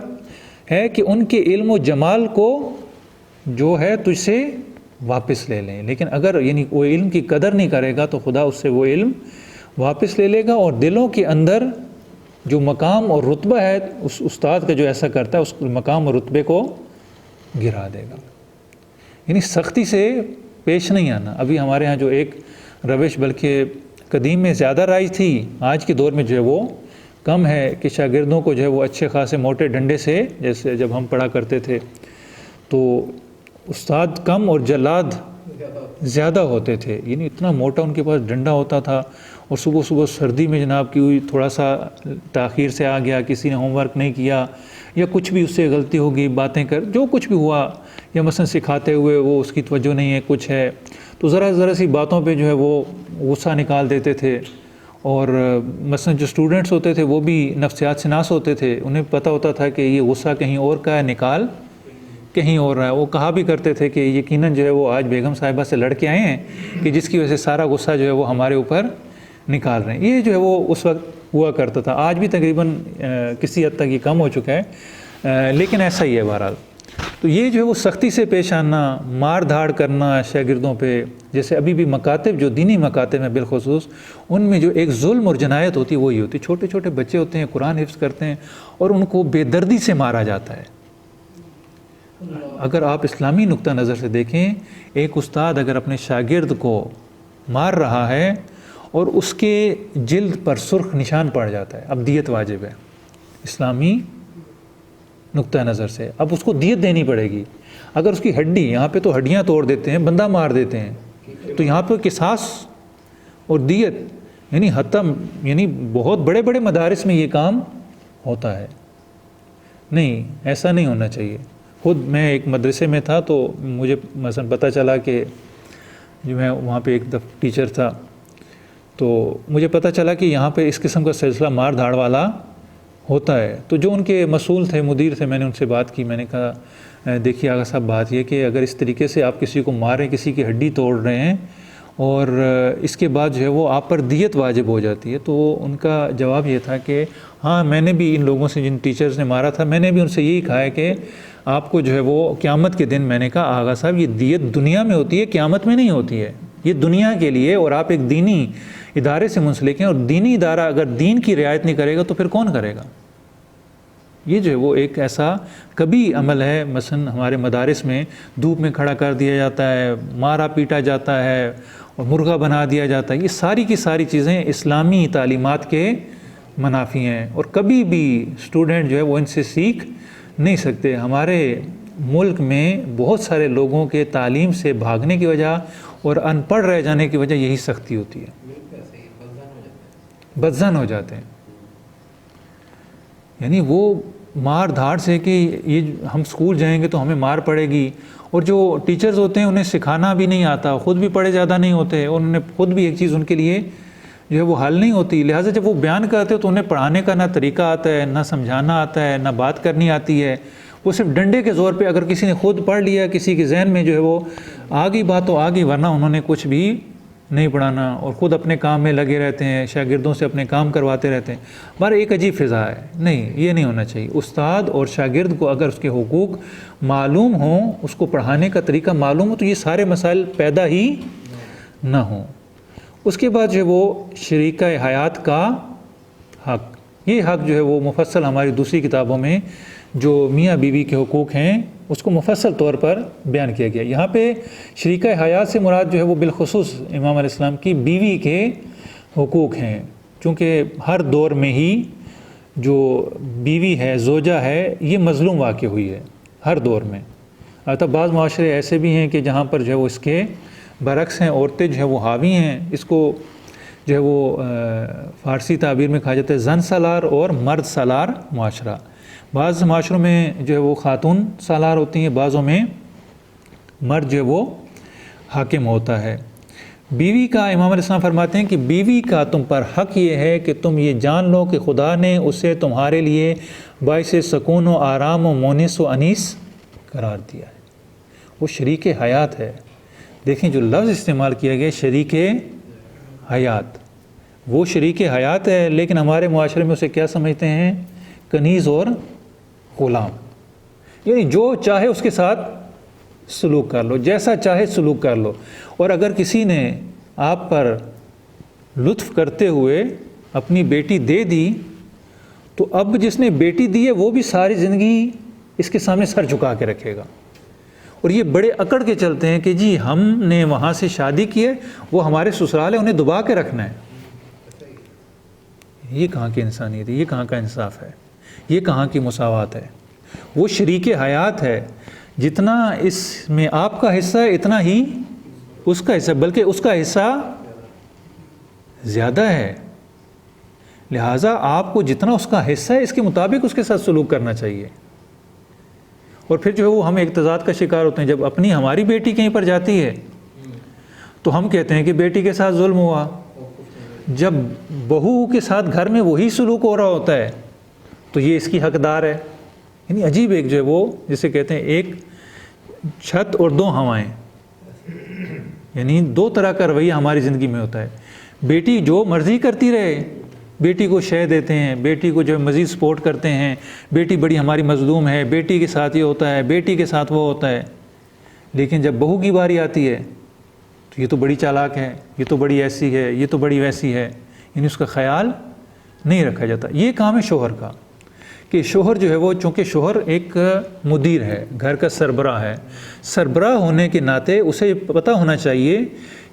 Speaker 1: ہے کہ ان کے علم و جمال کو جو ہے تجھ سے واپس لے لیں. لیکن اگر یعنی وہ علم کی قدر نہیں کرے گا تو خدا اس سے وہ علم واپس لے لے گا اور دلوں کے اندر جو مقام اور رتبہ ہے اس استاد کا جو ایسا کرتا ہے اس مقام اور رتبے کو گرا دے گا. یعنی سختی سے پیش نہیں آنا. ابھی ہمارے ہاں جو ایک روش بلکہ قدیم میں زیادہ رائج تھی، آج کے دور میں جو ہے وہ کم ہے کہ شاگردوں کو جو ہے وہ اچھے خاصے موٹے ڈنڈے سے، جیسے جب ہم پڑھا کرتے تھے تو استاد کم اور جلاد زیادہ ہوتے تھے. یعنی اتنا موٹا ان کے پاس ڈنڈا ہوتا تھا اور صبح صبح سردی میں جناب کی ہوئی تھوڑا سا تاخیر سے آ گیا، کسی نے ہوم ورک نہیں کیا یا کچھ بھی اس سے غلطی ہوگی، باتیں کر جو کچھ بھی ہوا یا مثلا سکھاتے ہوئے وہ اس کی توجہ نہیں ہے کچھ ہے تو ذرا سی باتوں پہ جو ہے وہ غصہ نکال دیتے تھے. اور مثلا جو اسٹوڈنٹس ہوتے تھے وہ بھی نفسیات شناس ہوتے تھے، انہیں پتہ ہوتا تھا کہ یہ غصہ کہیں اور کا ہے، نکال کہیں اور رہا ہے. وہ کہا بھی کرتے تھے کہ یقیناً جو ہے وہ آج بیگم صاحبہ سے لڑ کے آئے ہیں کہ جس کی وجہ سے سارا غصہ جو ہے وہ ہمارے اوپر نکال رہے ہیں. یہ جو ہے وہ اس وقت ہوا کرتا تھا. آج بھی تقریباً کسی حد تک یہ کم ہو چکا ہے، لیکن ایسا ہی ہے بہرحال. تو یہ جو ہے وہ سختی سے پیش آنا، مار دھاڑ کرنا شاگردوں پہ، جیسے ابھی بھی مکاتب جو دینی مکاتب ہیں بالخصوص، ان میں جو ایک ظلم اور جنایت ہوتی ہے وہی ہوتی ہے. چھوٹے چھوٹے بچے ہوتے ہیں، قرآن حفظ کرتے ہیں اور ان کو بے دردی سے مارا جاتا ہے. اگر آپ اسلامی نقطہ نظر سے دیکھیں، ایک استاد اگر اپنے شاگرد کو مار رہا ہے اور اس کے جلد پر سرخ نشان پڑ جاتا ہے، اب دیت واجب ہے اسلامی نقطہ نظر سے. اب اس کو دیت دینی پڑے گی. اگر اس کی ہڈی، یہاں پہ تو ہڈیاں توڑ دیتے ہیں، بندہ مار دیتے ہیں، تو یہاں پہ قصاص اور دیت، یعنی حتم، یعنی بہت بڑے بڑے مدارس میں یہ کام ہوتا ہے. نہیں، ایسا نہیں ہونا چاہیے. خود میں ایک مدرسے میں تھا تو مجھے مثلا پتہ چلا کہ جو میں وہاں پہ ایک ٹیچر تھا، تو مجھے پتہ چلا کہ یہاں پہ اس قسم کا سلسلہ مار دھاڑ والا ہوتا ہے. تو جو ان کے مسئول تھے، مدیر تھے، میں نے ان سے بات کی. میں نے کہا دیکھیے آغا صاحب، بات یہ کہ اگر اس طریقے سے آپ کسی کو ماریں، کسی کی ہڈی توڑ رہے ہیں اور اس کے بعد جو ہے وہ آپ پر دیت واجب ہو جاتی ہے. تو ان کا جواب یہ تھا کہ ہاں، میں نے بھی ان لوگوں سے، جن ٹیچرز نے مارا تھا، میں نے بھی ان سے یہی کہا ہے کہ آپ کو جو ہے وہ قیامت کے دن، میں نے کہا آغا صاحب یہ دیت دنیا میں ہوتی ہے، قیامت میں نہیں ہوتی ہے. یہ دنیا کے لیے، اور آپ ایک دینی ادارے سے منسلک ہیں، اور دینی ادارہ اگر دین کی رعایت نہیں کرے گا تو پھر کون کرے گا؟ یہ جو ہے وہ ایک ایسا کبھی عمل ہے. مثلا ہمارے مدارس میں دھوپ میں کھڑا کر دیا جاتا ہے، مارا پیٹا جاتا ہے اور مرغا بنا دیا جاتا ہے. یہ ساری کی ساری چیزیں اسلامی تعلیمات کے منافی ہیں، اور کبھی بھی اسٹوڈنٹ جو ہے وہ ان سے سیکھ نہیں سکتے. ہمارے ملک میں بہت سارے لوگوں کے تعلیم سے بھاگنے کی وجہ اور ان پڑھ رہ جانے کی وجہ یہی سختی ہوتی ہے. بدظن ہو جاتے ہیں. یعنی وہ مار دھاڑ سے کہ یہ ہم سکول جائیں گے تو ہمیں مار پڑے گی، اور جو ٹیچرز ہوتے ہیں انہیں سکھانا بھی نہیں آتا، خود بھی پڑھے زیادہ نہیں ہوتے، اور انہیں خود بھی ایک چیز ان کے لیے جو ہے وہ حل نہیں ہوتی. لہٰذا جب وہ بیان کرتے تو انہیں پڑھانے کا نہ طریقہ آتا ہے، نہ سمجھانا آتا ہے، نہ بات کرنی آتی ہے. وہ صرف ڈنڈے کے زور پہ، اگر کسی نے خود پڑھ لیا، کسی کے ذہن میں جو ہے وہ آگی بات تو آگی، ورنہ انہوں نے کچھ بھی نہیں پڑھانا، اور خود اپنے کام میں لگے رہتے ہیں، شاگردوں سے اپنے کام کرواتے رہتے ہیں. بہر ایک عجیب فضا ہے. نہیں، یہ نہیں ہونا چاہیے. استاد اور شاگرد کو اگر اس کے حقوق معلوم ہوں، اس کو پڑھانے کا طریقہ معلوم ہو، تو یہ سارے مسائل پیدا ہی نہ ہوں. اس کے بعد جو ہے وہ شریکہ حیات کا حق. یہ حق جو ہے وہ مفصل ہماری دوسری کتابوں میں جو میاں بیوی کے حقوق ہیں اس کو مفصل طور پر بیان کیا گیا. یہاں پہ شریکہ حیات سے مراد جو ہے وہ بالخصوص امام علیہ السلام کی بیوی کے حقوق ہیں، چونکہ ہر دور میں ہی جو بیوی ہے، زوجہ ہے، یہ مظلوم واقع ہوئی ہے ہر دور میں. البتہ بعض معاشرے ایسے بھی ہیں کہ جہاں پر جو ہے وہ اس کے برعکس ہیں، عورتیں جو ہے وہ حاوی ہیں. اس کو جو ہے وہ فارسی تعبیر میں کہا جاتا ہے زن سالار اور مرد سالار معاشرہ. بعض معاشروں میں جو ہے وہ خاتون سالار ہوتی ہیں، بعضوں میں مرد جو ہے وہ حاکم ہوتا ہے. بیوی کا امام علیہ السلام فرماتے ہیں کہ بیوی کا تم پر حق یہ ہے کہ تم یہ جان لو کہ خدا نے اسے تمہارے لیے باعث سکون و آرام و مونس و انیس قرار دیا ہے. وہ شریک حیات ہے. دیکھیں جو لفظ استعمال کیا گیا شریک حیات، وہ شریک حیات ہے، لیکن ہمارے معاشرے میں اسے کیا سمجھتے ہیں؟ کنیز اور غلام. یعنی جو چاہے اس کے ساتھ سلوک کر لو، جیسا چاہے سلوک کر لو. اور اگر کسی نے آپ پر لطف کرتے ہوئے اپنی بیٹی دے دی تو اب جس نے بیٹی دی ہے وہ بھی ساری زندگی اس کے سامنے سر جھکا کے رکھے گا. اور یہ بڑے اکڑ کے چلتے ہیں کہ جی ہم نے وہاں سے شادی کی ہے، وہ ہمارے سسرال ہے، انہیں دبا کے رکھنا ہے. یہ کہاں کی انسانیت ہے؟ یہ کہاں کا انصاف ہے؟ یہ کہاں کی مساوات ہے؟ وہ شریک حیات ہے. جتنا اس میں آپ کا حصہ ہے اتنا ہی اس کا حصہ، بلکہ اس کا حصہ زیادہ ہے. لہٰذا آپ کو جتنا اس کا حصہ ہے اس کے مطابق اس کے ساتھ سلوک کرنا چاہیے. اور پھر جو ہے وہ ہم اقتضاد کا شکار ہوتے ہیں. جب اپنی ہماری بیٹی کہیں پر جاتی ہے تو ہم کہتے ہیں کہ بیٹی کے ساتھ ظلم ہوا. جب بہو کے ساتھ گھر میں وہی سلوک ہو رہا ہوتا ہے تو یہ اس کی حقدار ہے. یعنی عجیب ایک جو ہے وہ جسے کہتے ہیں ایک چھت اور دو ہوائیں، یعنی دو طرح کا رویہ ہماری زندگی میں ہوتا ہے. بیٹی جو مرضی کرتی رہے، بیٹی کو شے دیتے ہیں، بیٹی کو جو مزید سپورٹ کرتے ہیں، بیٹی بڑی ہماری مظلوم ہے، بیٹی کے ساتھ یہ ہوتا ہے، بیٹی کے ساتھ وہ ہوتا ہے. لیکن جب بہو کی باری آتی ہے تو یہ تو بڑی چالاک ہے، یہ تو بڑی ایسی ہے، یہ تو بڑی ویسی ہے، یعنی اس کا خیال نہیں رکھا جاتا. یہ کام ہے شوہر کا کہ شوہر جو ہے وہ، چونکہ شوہر ایک مدیر ہے، گھر کا سربراہ ہے، سربراہ ہونے کے ناطے اسے پتہ ہونا چاہیے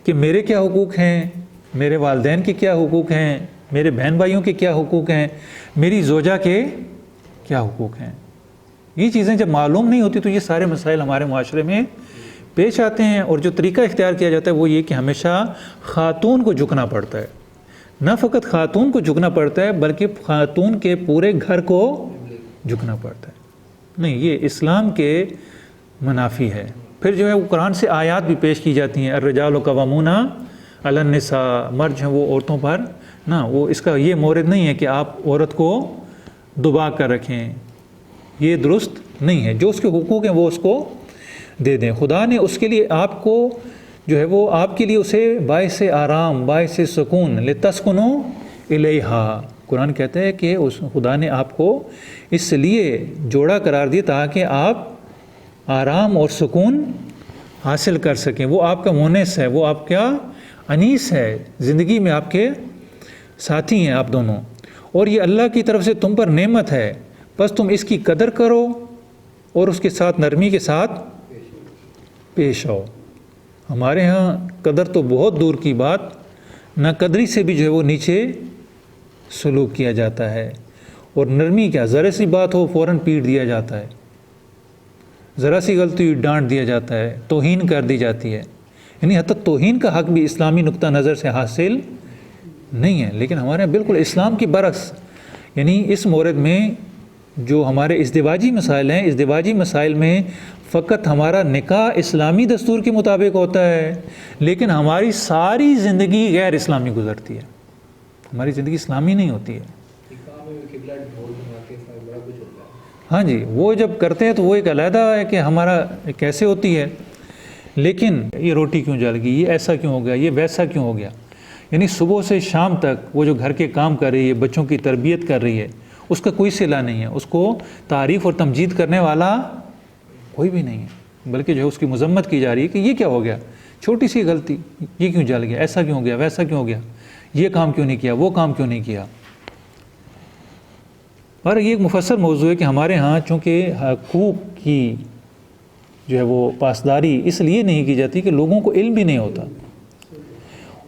Speaker 1: کہ میرے کیا حقوق ہیں، میرے والدین کے کیا حقوق ہیں، میرے بہن بھائیوں کے کیا حقوق ہیں، میری زوجہ کے کیا حقوق ہیں. یہ چیزیں جب معلوم نہیں ہوتی تو یہ سارے مسائل ہمارے معاشرے میں پیش آتے ہیں. اور جو طریقہ اختیار کیا جاتا ہے وہ یہ کہ ہمیشہ خاتون کو جھکنا پڑتا ہے. نہ فقط خاتون کو جھکنا پڑتا ہے بلکہ خاتون کے پورے گھر کو جھکنا پڑتا ہے. نہیں، یہ اسلام کے منافی ہے. پھر جو ہے وہ قرآن سے آیات بھی پیش کی جاتی ہیں، الرجال قوامون علی النساء، مرد جو ہیں وہ عورتوں پر نہ، وہ اس کا یہ مورد نہیں ہے کہ آپ عورت کو دبا کر رکھیں، یہ درست نہیں ہے. جو اس کے حقوق ہیں وہ اس کو دے دیں. خدا نے اس کے لیے آپ کو جو ہے وہ آپ کے لیے اسے باعث آرام، باعث سکون، لتسکنوا الیہا، قرآن کہتا ہے کہ اس خدا نے آپ کو اس لیے جوڑا قرار دیا تاکہ آپ آرام اور سکون حاصل کر سکیں. وہ آپ کا مونس ہے، وہ آپ کا انیس ہے، زندگی میں آپ کے ساتھی ہیں آپ دونوں. اور یہ اللہ کی طرف سے تم پر نعمت ہے، بس تم اس کی قدر کرو اور اس کے ساتھ نرمی کے ساتھ پیش آؤ. ہمارے ہاں قدر تو بہت دور کی بات، نہ قدری سے بھی جو ہے وہ نیچے سلوک کیا جاتا ہے. اور نرمی کیا، ذرا سی بات ہو فوراً پیٹ دیا جاتا ہے، ذرا سی غلطی ہوئی ڈانٹ دیا جاتا ہے، توہین کر دی جاتی ہے. یعنی حتی توہین کا حق بھی اسلامی نقطہ نظر سے حاصل نہیں ہے. لیکن ہمارے یہاں بالکل اسلام کی برعکس، یعنی اس مورد میں جو ہمارے ازدواجی مسائل ہیں، ازدواجی مسائل میں فقط ہمارا نکاح اسلامی دستور کے مطابق ہوتا ہے، لیکن ہماری ساری زندگی غیر اسلامی گزرتی ہے، ہماری زندگی اسلامی نہیں ہوتی ہے. ہاں جی، وہ جب کرتے ہیں تو وہ ایک علیحدہ ہے کہ ہمارا کیسے ہوتی ہے. لیکن یہ روٹی کیوں جل گئی، یہ ایسا کیوں ہو گیا، یہ ویسا کیوں ہو گیا، یعنی صبح سے شام تک وہ جو گھر کے کام کر رہی ہے، بچوں کی تربیت کر رہی ہے، اس کا کوئی صلہ نہیں ہے، اس کو تعریف اور تمجید کرنے والا کوئی بھی نہیں ہے، بلکہ جو ہے اس کی مذمت کی جا رہی ہے کہ یہ کیا ہو گیا، چھوٹی سی غلطی، یہ کیوں جل گیا، ایسا کیوں ہو گیا، ویسا کیوں ہو گیا، یہ کام کیوں نہیں کیا، وہ کام کیوں نہیں کیا. اور یہ ایک مفصل موضوع ہے کہ ہمارے ہاں چونکہ حقوق کی جو ہے وہ پاسداری اس لیے نہیں کی جاتی کہ لوگوں کو علم بھی نہیں ہوتا.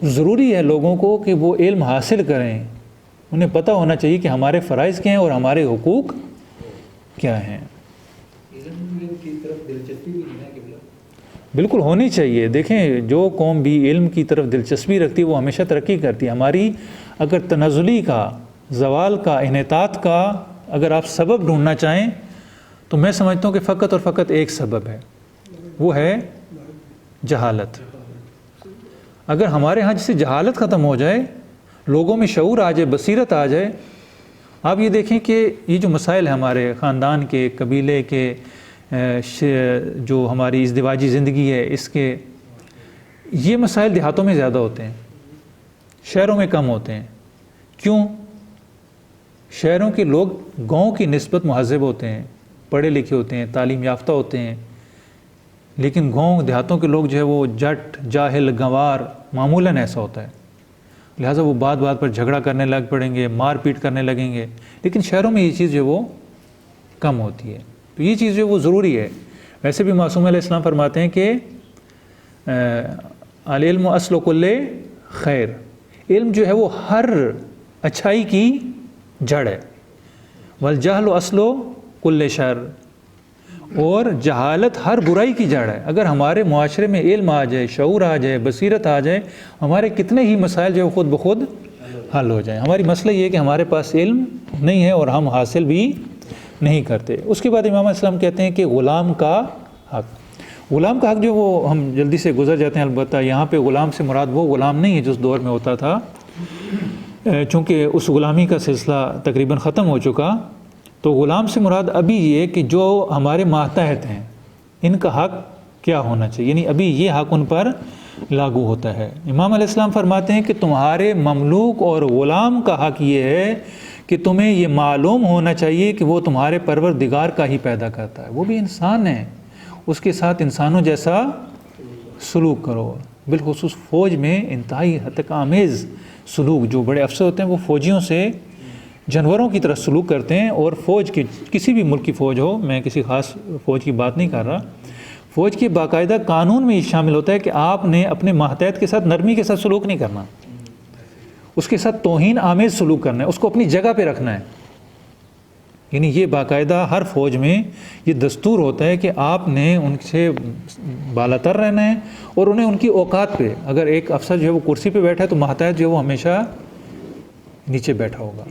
Speaker 1: ضروری ہے لوگوں کو کہ وہ علم حاصل کریں، انہیں پتہ ہونا چاہیے کہ ہمارے فرائض کیا ہیں اور ہمارے حقوق کیا ہیں. بالکل ہونی چاہیے. دیکھیں، جو قوم بھی علم کی طرف دلچسپی رکھتی ہے وہ ہمیشہ ترقی کرتی ہے. ہماری اگر تنزلی کا، زوال کا، انحطاط کا اگر آپ سبب ڈھونڈنا چاہیں تو میں سمجھتا ہوں کہ فقط اور فقط ایک سبب ہے، وہ ہے جہالت. اگر ہمارے ہاں جیسے جہالت ختم ہو جائے، لوگوں میں شعور آ جائے، بصیرت آ جائے. آپ یہ دیکھیں کہ یہ جو مسائل ہیں ہمارے خاندان کے، قبیلے کے، جو ہماری ازدواجی زندگی ہے اس کے، یہ مسائل دیہاتوں میں زیادہ ہوتے ہیں، شہروں میں کم ہوتے ہیں. کیوں؟ شہروں کے لوگ گاؤں کی نسبت مہذب ہوتے ہیں، پڑھے لکھے ہوتے ہیں، تعلیم یافتہ ہوتے ہیں. لیکن گاؤں دیہاتوں کے لوگ جو ہے وہ جٹ، جاہل، گنوار، معمولاً ایسا ہوتا ہے. لہٰذا وہ بات بات پر جھگڑا کرنے لگ پڑیں گے، مار پیٹ کرنے لگیں گے. لیکن شہروں میں یہ چیز جو ہے وہ کم ہوتی ہے. تو یہ چیز جو ہے وہ ضروری ہے. ویسے بھی معصوم علیہ السلام فرماتے ہیں کہ العلم اصل کل خیر، علم جو ہے وہ ہر اچھائی کی جڑ ہے. والجہل اصل کل شر، اور جہالت ہر برائی کی جڑ ہے. اگر ہمارے معاشرے میں علم آ جائے، شعور آ جائے، بصیرت آ جائے، ہمارے کتنے ہی مسائل جو خود بخود حل ہو جائیں. ہماری مسئلہ یہ ہے کہ ہمارے پاس علم نہیں ہے اور ہم حاصل بھی نہیں کرتے. اس کے بعد امام اسلام کہتے ہیں کہ غلام کا حق. غلام کا حق جو وہ ہم جلدی سے گزر جاتے ہیں، البتہ یہاں پہ غلام سے مراد وہ غلام نہیں ہے جس دور میں ہوتا تھا، چونکہ اس غلامی کا سلسلہ تقریباً ختم ہو چکا. تو غلام سے مراد ابھی یہ کہ جو ہمارے ماتحت ہیں ان کا حق کیا ہونا چاہیے، یعنی ابھی یہ حق ان پر لاگو ہوتا ہے۔ امام علیہ السلام فرماتے ہیں کہ تمہارے مملوک اور غلام کا حق یہ ہے کہ تمہیں یہ معلوم ہونا چاہیے کہ وہ تمہارے پروردگار کا ہی پیدا کرتا ہے، وہ بھی انسان ہے، اس کے ساتھ انسانوں جیسا سلوک کرو۔ بالخصوص فوج میں انتہائی حد آمیز سلوک، جو بڑے افسر ہوتے ہیں وہ فوجیوں سے جانوروں کی طرح سلوک کرتے ہیں، اور فوج کی کسی بھی ملک کی فوج ہو، میں کسی خاص فوج کی بات نہیں کر رہا، فوج کے باقاعدہ قانون میں یہ شامل ہوتا ہے کہ آپ نے اپنے ماتحت کے ساتھ نرمی کے ساتھ سلوک نہیں کرنا، اس کے ساتھ توہین آمیز سلوک کرنا ہے، اس کو اپنی جگہ پہ رکھنا ہے۔ یعنی یہ باقاعدہ ہر فوج میں یہ دستور ہوتا ہے کہ آپ نے ان سے بالاتر رہنا ہے، اور انہیں ان کی اوقات پہ، اگر ایک افسر جو ہے وہ کرسی پہ بیٹھا ہے تو ماتحت جو ہے وہ ہمیشہ نیچے بیٹھا ہوگا،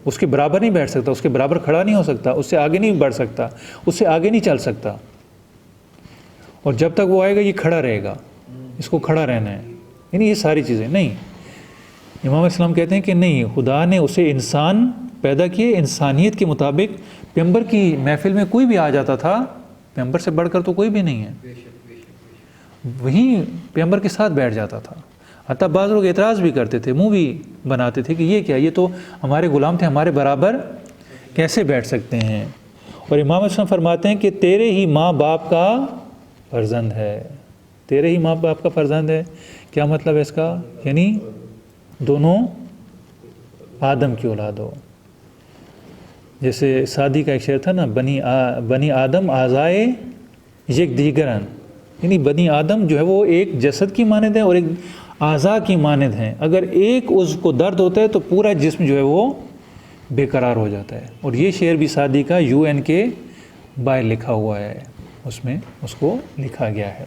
Speaker 1: اس کے برابر نہیں بیٹھ سکتا، اس کے برابر کھڑا نہیں ہو سکتا، اس سے آگے نہیں بڑھ سکتا، اس سے آگے نہیں چل سکتا، اور جب تک وہ آئے گا یہ کھڑا رہے گا، اس کو کھڑا رہنا ہے۔ یعنی یہ ساری چیزیں نہیں، امام اسلام کہتے ہیں کہ نہیں، خدا نے اسے انسان پیدا کیے، انسانیت کے مطابق۔ پیغمبر کی محفل میں کوئی بھی آ جاتا تھا، پیغمبر سے بڑھ کر تو کوئی بھی نہیں ہے، وہیں پیغمبر کے ساتھ بیٹھ جاتا تھا۔ حتیٰ بعض لوگ اعتراض بھی کرتے تھے، منہ بھی بناتے تھے کہ یہ کیا، یہ تو ہمارے غلام تھے، ہمارے برابر کیسے بیٹھ سکتے ہیں؟ اور امام اسلام فرماتے ہیں کہ تیرے ہی ماں باپ کا فرزند ہے، تیرے ہی ماں باپ کا فرزند ہے۔ کیا مطلب ہے اس کا؟ یعنی دونوں آدم کی اولاد ہو۔ جیسے سعدی کا ایک شعر تھا نا، بنی آدم آزائے یک دیگرن، یعنی بنی آدم جو ہے وہ ایک جسد کی مانند ہے اور ایک اعضاء کی مانند ہیں، اگر ایک عضو کو درد ہوتا ہے تو پورا جسم جو ہے وہ بے قرار ہو جاتا ہے۔ اور یہ شعر بھی سعدی کا UN کے باہر لکھا ہوا ہے، اس میں اس کو لکھا گیا ہے۔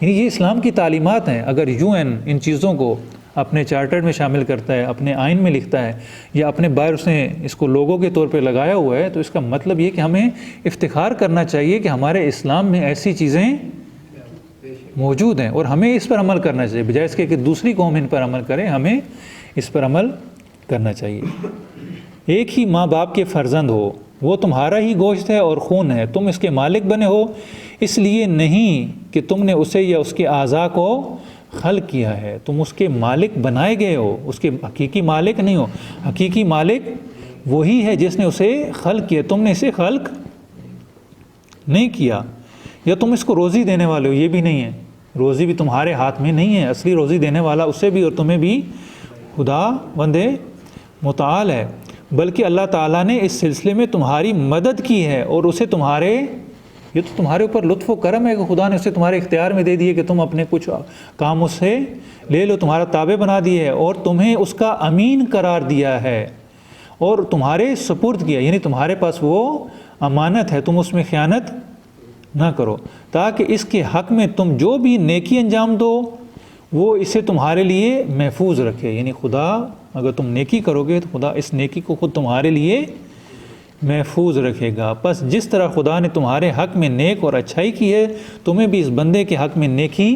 Speaker 1: یعنی یہ اسلام کی تعلیمات ہیں۔ اگر UN ان چیزوں کو اپنے چارٹر میں شامل کرتا ہے، اپنے آئین میں لکھتا ہے، یا اپنے باہر اس نے اس کو لوگوں کے طور پہ لگایا ہوا ہے، تو اس کا مطلب یہ کہ ہمیں افتخار کرنا چاہیے کہ ہمارے اسلام میں ایسی چیزیں موجود ہیں، اور ہمیں اس پر عمل کرنا چاہیے، بجائے اس کے کہ دوسری قوم ان پر عمل کرے، ہمیں اس پر عمل کرنا چاہیے۔ ایک ہی ماں باپ کے فرزند ہو، وہ تمہارا ہی گوشت ہے اور خون ہے، تم اس کے مالک بنے ہو، اس لیے نہیں کہ تم نے اسے یا اس کے اعضاء کو خلق کیا ہے، تم اس کے مالک بنائے گئے ہو، اس کے حقیقی مالک نہیں ہو۔ حقیقی مالک وہی ہے جس نے اسے خلق کیا، تم نے اسے خلق نہیں کیا۔ یا تم اس کو روزی دینے والے ہو، یہ بھی نہیں ہے، روزی بھی تمہارے ہاتھ میں نہیں ہے، اصلی روزی دینے والا اسے بھی اور تمہیں بھی خدا بند متعال ہے، بلکہ اللہ تعالیٰ نے اس سلسلے میں تمہاری مدد کی ہے، اور اسے یہ تو تمہارے اوپر لطف و کرم ہے کہ خدا نے اسے تمہارے اختیار میں دے دیے کہ تم اپنے کچھ کام اس سے لے لو، تمہارا تابع بنا دیے ہے، اور تمہیں اس کا امین قرار دیا ہے، اور تمہارے سپرد کیا، یعنی تمہارے پاس وہ امانت ہے، تم اس میں خیانت نہ کرو، تاکہ اس کے حق میں تم جو بھی نیکی انجام دو وہ اسے تمہارے لیے محفوظ رکھے۔ یعنی خدا اگر تم نیکی کرو گے تو خدا اس نیکی کو خود تمہارے لیے محفوظ رکھے گا۔ پس جس طرح خدا نے تمہارے حق میں نیک اور اچھائی کی ہے، تمہیں بھی اس بندے کے حق میں نیکی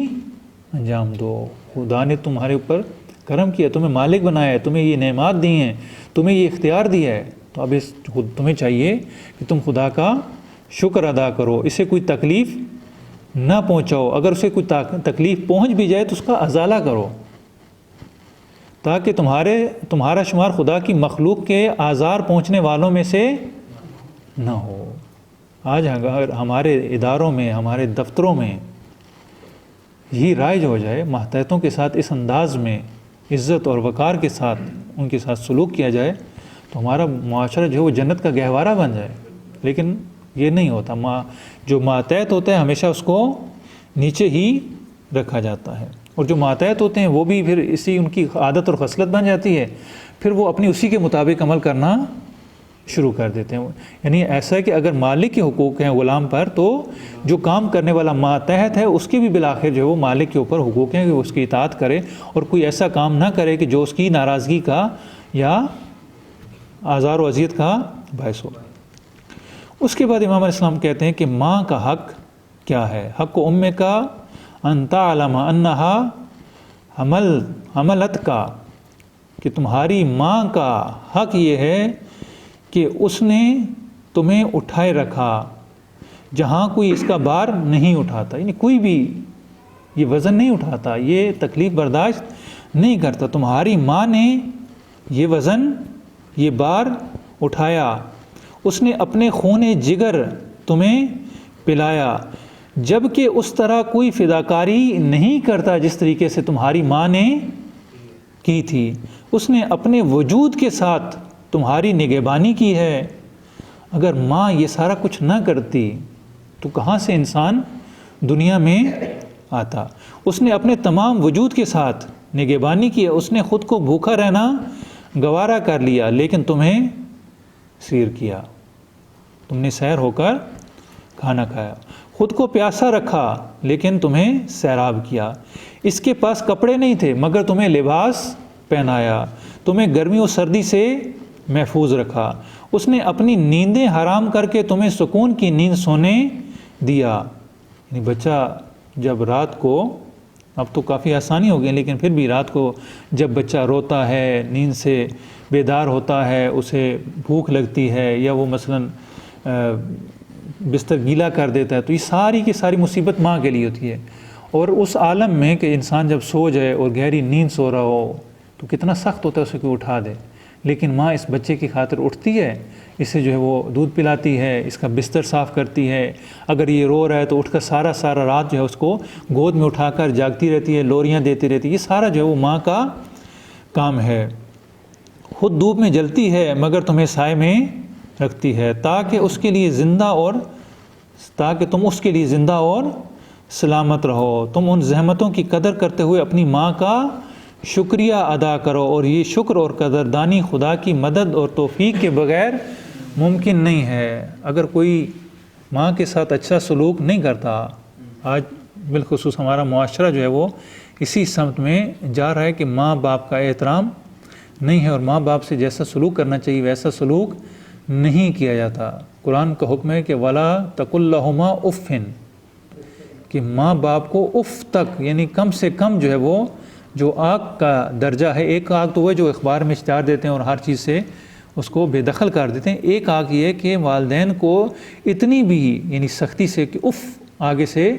Speaker 1: انجام دو۔ خدا نے تمہارے اوپر کرم کیا، تمہیں مالک بنایا ہے، تمہیں یہ نعمات دی ہیں، تمہیں یہ اختیار دیا ہے، تو اب تمہیں چاہیے کہ تم خدا کا شکر ادا کرو، اسے کوئی تکلیف نہ پہنچاؤ، اگر اسے کوئی تکلیف پہنچ بھی جائے تو اس کا ازالہ کرو، تاکہ تمہارا شمار خدا کی مخلوق کے آزار پہنچنے والوں میں سے نہ ہو۔ آج اگر ہمارے اداروں میں، ہمارے دفتروں میں یہی رائج ہو جائے، ماتحتوں کے ساتھ اس انداز میں عزت اور وقار کے ساتھ ان کے ساتھ سلوک کیا جائے، تو ہمارا معاشرہ جو ہے وہ جنت کا گہوارہ بن جائے۔ لیکن یہ نہیں ہوتا، جو ماتحت ہوتا ہے ہمیشہ اس کو نیچے ہی رکھا جاتا ہے، اور جو ماتحت ہوتے ہیں وہ بھی پھر اسی ان کی عادت اور خصلت بن جاتی ہے، پھر وہ اپنی اسی کے مطابق عمل کرنا شروع کر دیتے ہیں۔ یعنی ایسا ہے کہ اگر مالک کے حقوق ہیں غلام پر، تو جو کام کرنے والا ماتحت ہے اس کے بھی بالآخر جو ہے وہ مالک کے اوپر حقوق ہیں کہ وہ اس کی اطاعت کرے، اور کوئی ایسا کام نہ کرے کہ جو اس کی ناراضگی کا یا آزار و اذیت کا باعث ہو۔ اس کے بعد امام علیہ السلام کہتے ہیں کہ ماں کا حق کیا ہے؟ حق ام کا ان تعلم انہا حملت کا، کہ تمہاری ماں کا حق یہ ہے کہ اس نے تمہیں اٹھائے رکھا جہاں کوئی اس کا بار نہیں اٹھاتا۔ یعنی کوئی بھی یہ وزن نہیں اٹھاتا، یہ تکلیف برداشت نہیں کرتا۔ تمہاری ماں نے یہ وزن، یہ بار اٹھایا، اس نے اپنے خون جگر تمہیں پلایا، جب کہ اس طرح کوئی فداکاری نہیں کرتا جس طریقے سے تمہاری ماں نے کی تھی۔ اس نے اپنے وجود کے ساتھ تمہاری نگہبانی کی ہے۔ اگر ماں یہ سارا کچھ نہ کرتی تو کہاں سے انسان دنیا میں آتا؟ اس نے اپنے تمام وجود کے ساتھ نگہبانی کی ہے۔ اس نے خود کو بھوکا رہنا گوارا کر لیا لیکن تمہیں سیر کیا، تم نے سیر ہو کر کھانا کھایا۔ خود کو پیاسا رکھا لیکن تمہیں سیراب کیا۔ اس کے پاس کپڑے نہیں تھے مگر تمہیں لباس پہنایا، تمہیں گرمی و سردی سے محفوظ رکھا۔ اس نے اپنی نیندیں حرام کر کے تمہیں سکون کی نیند سونے دیا۔ یعنی بچہ جب رات کو، اب تو کافی آسانی ہو گئی لیکن پھر بھی رات کو جب بچہ روتا ہے، نیند سے بیدار ہوتا ہے، اسے بھوک لگتی ہے یا وہ مثلاً بستر گیلا کر دیتا ہے، تو یہ ساری کی ساری مصیبت ماں کے لیے ہوتی ہے۔ اور اس عالم میں کہ انسان جب سو جائے اور گہری نیند سو رہا ہو تو کتنا سخت ہوتا ہے اسے کوئی اٹھا دے، لیکن ماں اس بچے کی خاطر اٹھتی ہے، اسے جو ہے وہ دودھ پلاتی ہے، اس کا بستر صاف کرتی ہے۔ اگر یہ رو رہا ہے تو اٹھ کر سارا رات جو ہے اس کو گود میں اٹھا کر جاگتی رہتی ہے، لوریاں دیتی رہتی ہے۔ یہ سارا جو ہے وہ ماں کا کام ہے۔ خود دھوپ میں جلتی ہے مگر تمہیں سائے میں رکھتی ہے تاکہ تم اس کے لیے زندہ اور سلامت رہو۔ تم ان زحمتوں کی قدر کرتے ہوئے اپنی ماں کا شکریہ ادا کرو، اور یہ شکر اور قدردانی خدا کی مدد اور توفیق کے بغیر ممکن نہیں ہے۔ اگر کوئی ماں کے ساتھ اچھا سلوک نہیں کرتا، آج بالخصوص ہمارا معاشرہ جو ہے وہ اسی سمت میں جا رہا ہے کہ ماں باپ کا احترام نہیں ہے، اور ماں باپ سے جیسا سلوک کرنا چاہیے ویسا سلوک نہیں کیا جاتا۔ قرآن کا حکم ہے کہ وَلَا تَقُلْ لَهُمَا اُفٍّ، کہ ماں باپ کو اف تک، یعنی کم سے کم جو ہے وہ جو آگ کا درجہ ہے، ایک آگ تو وہ جو اخبار میں اشتہار دیتے ہیں اور ہر چیز سے اس کو بے دخل کر دیتے ہیں، ایک آگ یہ ہے کہ والدین کو اتنی بھی یعنی سختی سے کہ اف آگے سے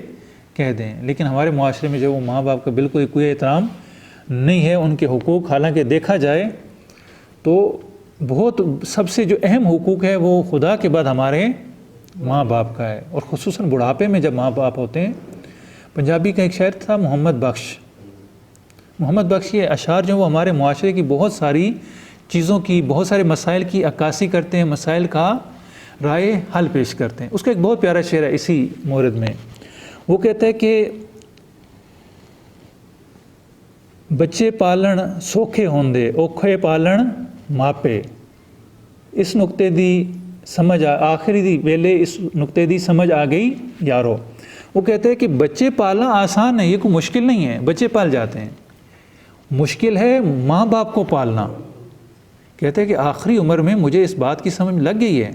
Speaker 1: کہہ دیں۔ لیکن ہمارے معاشرے میں جو وہ ماں باپ کا بالکل کوئی احترام نہیں ہے، ان کے حقوق حالانکہ دیکھا جائے تو بہت سب سے جو اہم حقوق ہے وہ خدا کے بعد ہمارے ماں باپ کا ہے، اور خصوصاً بڑھاپے میں جب ماں باپ ہوتے ہیں۔ پنجابی کا ایک شاعر تھا محمد بخش، یہ اشعار جو وہ ہمارے معاشرے کی بہت ساری چیزوں کی، بہت سارے مسائل کی عکاسی کرتے ہیں، مسائل کا رائے حل پیش کرتے ہیں۔ اس کا ایک بہت پیارا شعر ہے اسی مورد میں، وہ کہتا ہے کہ بچے پالن سوکھے ہوندے اوکھے پالن ماپے، اس نقطے دی سمجھ آخری دی ویلے اس نقطے دی سمجھ آ گئی یارو۔ وہ کہتے ہیں کہ بچے پالنا آسان ہے، یہ کوئی مشکل نہیں ہے، بچے پال جاتے ہیں، مشکل ہے ماں باپ کو پالنا۔ کہتے ہیں کہ آخری عمر میں مجھے اس بات کی سمجھ لگ گئی ہے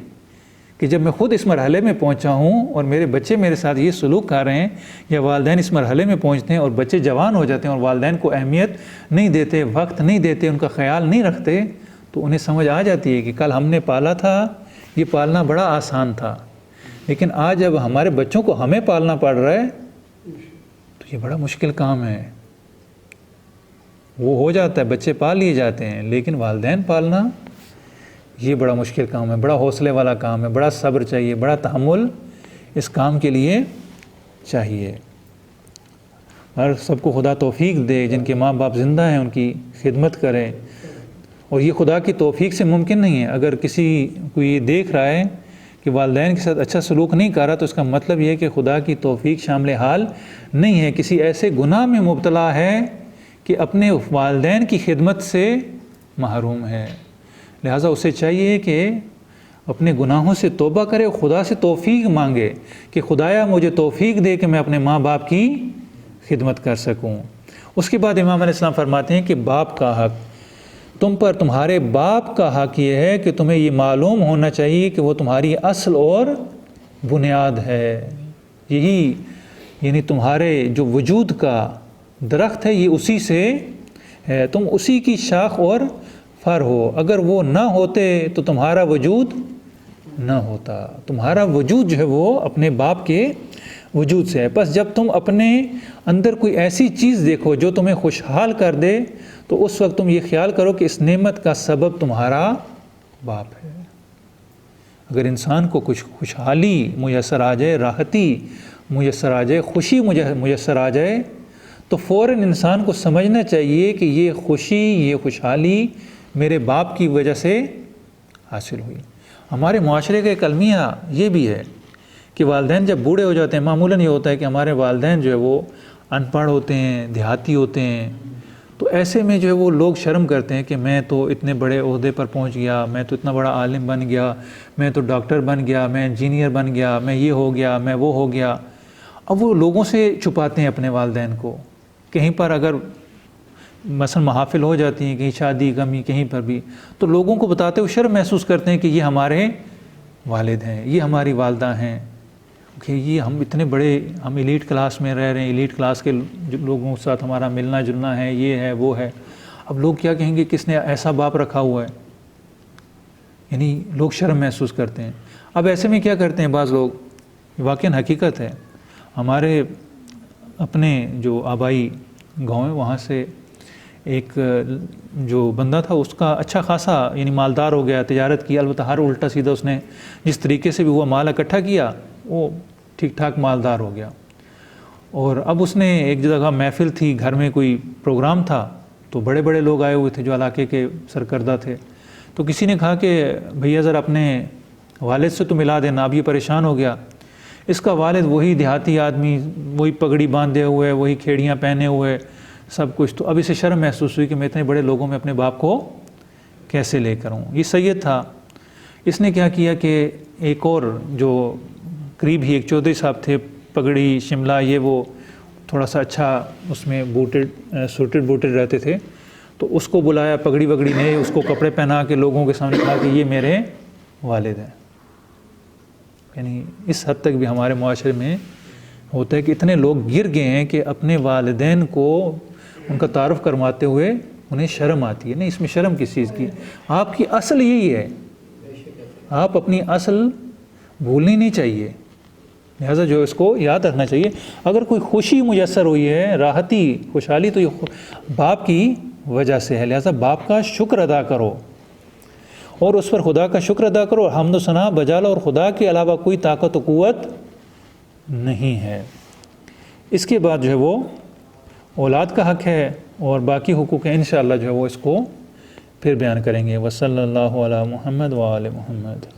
Speaker 1: کہ جب میں خود اس مرحلے میں پہنچا ہوں اور میرے بچے میرے ساتھ یہ سلوک کر رہے ہیں، یا والدین اس مرحلے میں پہنچتے ہیں اور بچے جوان ہو جاتے ہیں اور والدین کو اہمیت نہیں دیتے، وقت نہیں دیتے، ان کا خیال نہیں رکھتے، تو انہیں سمجھ آ جاتی ہے کہ کل ہم نے پالا تھا، یہ پالنا بڑا آسان تھا، لیکن آج جب ہمارے بچوں کو ہمیں پالنا پڑ رہا ہے تو یہ بڑا مشکل کام ہے۔ وہ ہو جاتا ہے، بچے پال لیے جاتے ہیں، لیکن والدین پالنا یہ بڑا مشکل کام ہے، بڑا حوصلے والا کام ہے، بڑا صبر چاہیے، بڑا تحمل اس کام کے لیے چاہیے۔ اور سب کو خدا توفیق دے، جن کے ماں باپ زندہ ہیں ان کی خدمت کریں، اور یہ خدا کی توفیق سے ممکن نہیں ہے۔ اگر کسی کو یہ دیکھ رہا ہے کہ والدین کے ساتھ اچھا سلوک نہیں کر رہا تو اس کا مطلب یہ ہے کہ خدا کی توفیق شامل حال نہیں ہے، کسی ایسے گناہ میں مبتلا ہے کہ اپنے والدین کی خدمت سے محروم ہے۔ لہٰذا اسے چاہیے کہ اپنے گناہوں سے توبہ کرے، خدا سے توفیق مانگے کہ خدایا مجھے توفیق دے کہ میں اپنے ماں باپ کی خدمت کر سکوں۔ اس کے بعد امام علیہ السلام فرماتے ہیں کہ باپ کا حق، تم پر تمہارے باپ کا حق یہ ہے کہ تمہیں یہ معلوم ہونا چاہیے کہ وہ تمہاری اصل اور بنیاد ہے، یہی یعنی تمہارے جو وجود کا درخت ہے یہ اسی سے ہے، تم اسی کی شاخ اور فر ہو، اگر وہ نہ ہوتے تو تمہارا وجود نہ ہوتا۔ تمہارا وجود جو ہے وہ اپنے باپ کے وجود سے ہے۔ بس جب تم اپنے اندر کوئی ایسی چیز دیکھو جو تمہیں خوشحال کر دے تو اس وقت تم یہ خیال کرو کہ اس نعمت کا سبب تمہارا باپ ہے۔ اگر انسان کو کچھ خوشحالی میسر آ جائے، راحتی میسر آ جائے، خوشی میسر آ جائے تو فوراً انسان کو سمجھنا چاہیے کہ یہ خوشی، یہ خوشحالی میرے باپ کی وجہ سے حاصل ہوئی۔ ہمارے معاشرے کا ایک المیہ یہ بھی ہے کہ والدین جب بوڑھے ہو جاتے ہیں، معمولاً یہ ہوتا ہے کہ ہمارے والدین جو ہے وہ ان پڑھ ہوتے ہیں، دیہاتی ہوتے ہیں، تو ایسے میں جو ہے وہ لوگ شرم کرتے ہیں کہ میں تو اتنے بڑے عہدے پر پہنچ گیا، میں تو اتنا بڑا عالم بن گیا، میں تو ڈاکٹر بن گیا، میں انجینئر بن گیا، میں یہ ہو گیا، میں وہ ہو گیا۔ اب وہ لوگوں سے چھپاتے ہیں اپنے والدین کو۔ کہیں پر اگر مثلا محافل ہو جاتی ہیں، کہیں شادی غمی کہیں پر بھی، تو لوگوں کو بتاتے ہوئے شرم محسوس کرتے ہیں کہ یہ ہمارے والد ہیں، یہ ہماری والدہ ہیں، کہ یہ ہم اتنے بڑے، ہم ایلیٹ کلاس میں رہ رہے ہیں، ایلیٹ کلاس کے لوگوں کے ساتھ ہمارا ملنا جلنا ہے، یہ ہے وہ ہے۔ اب لوگ کیا کہیں گے، کس نے ایسا باپ رکھا ہوا ہے؟ یعنی لوگ شرم محسوس کرتے ہیں۔ اب ایسے میں کیا کرتے ہیں بعض لوگ، واقعاً حقیقت ہے، ہمارے اپنے جو آبائی گاؤں ہے وہاں سے ایک جو بندہ تھا اس کا اچھا خاصا یعنی مالدار ہو گیا، تجارت کی، البتہ ہر الٹا سیدھا اس نے جس طریقے سے بھی وہ مال اکٹھا کیا وہ ٹھیک ٹھاک مالدار ہو گیا۔ اور اب اس نے ایک جگہ محفل تھی، گھر میں کوئی پروگرام تھا، تو بڑے بڑے لوگ آئے ہوئے تھے جو علاقے کے سرکردہ تھے، تو کسی نے کہا کہ بھیا ذرا اپنے والد سے تو ملا دینا، اب یہ پریشان ہو گیا۔ اس کا والد وہی دیہاتی آدمی، وہی پگڑی باندھے ہوئے، وہی کھیڑیاں پہنے ہوئے، سب کچھ۔ تو اب اسے شرم محسوس ہوئی کہ میں اتنے بڑے لوگوں میں اپنے باپ کو کیسے لے کر ہوں۔ یہ سید تھا، اس نے کیا کیا کہ ایک اور جو قریب ہی ایک چودھری صاحب تھے، پگڑی شملہ یہ وہ تھوڑا سا اچھا اس میں سوٹڈ بوٹڈ رہتے تھے، تو اس کو بلایا، پگڑی وگڑی نہیں، اس کو کپڑے پہنا کے لوگوں کے سامنے کہا کہ یہ میرے والد ہیں۔ یعنی اس حد تک بھی ہمارے معاشرے میں ہوتا ہے کہ اتنے لوگ گر گئے ہیں کہ اپنے والدین کو ان کا تعارف کرواتے ہوئے انہیں شرم آتی ہے۔ نہیں، اس میں شرم کس چیز کی؟ آپ کی اصل یہی ہے، آپ اپنی اصل بھولنی نہیں چاہیے، لہٰذا جو اس کو یاد رکھنا چاہیے۔ اگر کوئی خوشی میسر ہوئی ہے، راحتی، خوشحالی، تو یہ باپ کی وجہ سے ہے، لہٰذا باپ کا شکر ادا کرو اور اس پر خدا کا شکر ادا کرو، حمد و ثنا بجا لو، اور خدا کے علاوہ کوئی طاقت و قوت نہیں ہے۔ اس کے بعد جو ہے وہ اولاد کا حق ہے اور باقی حقوق ہیں، انشاءاللہ جو ہے وہ اس کو پھر بیان کریں گے۔ وصلی اللہ علی محمد وآل محمد۔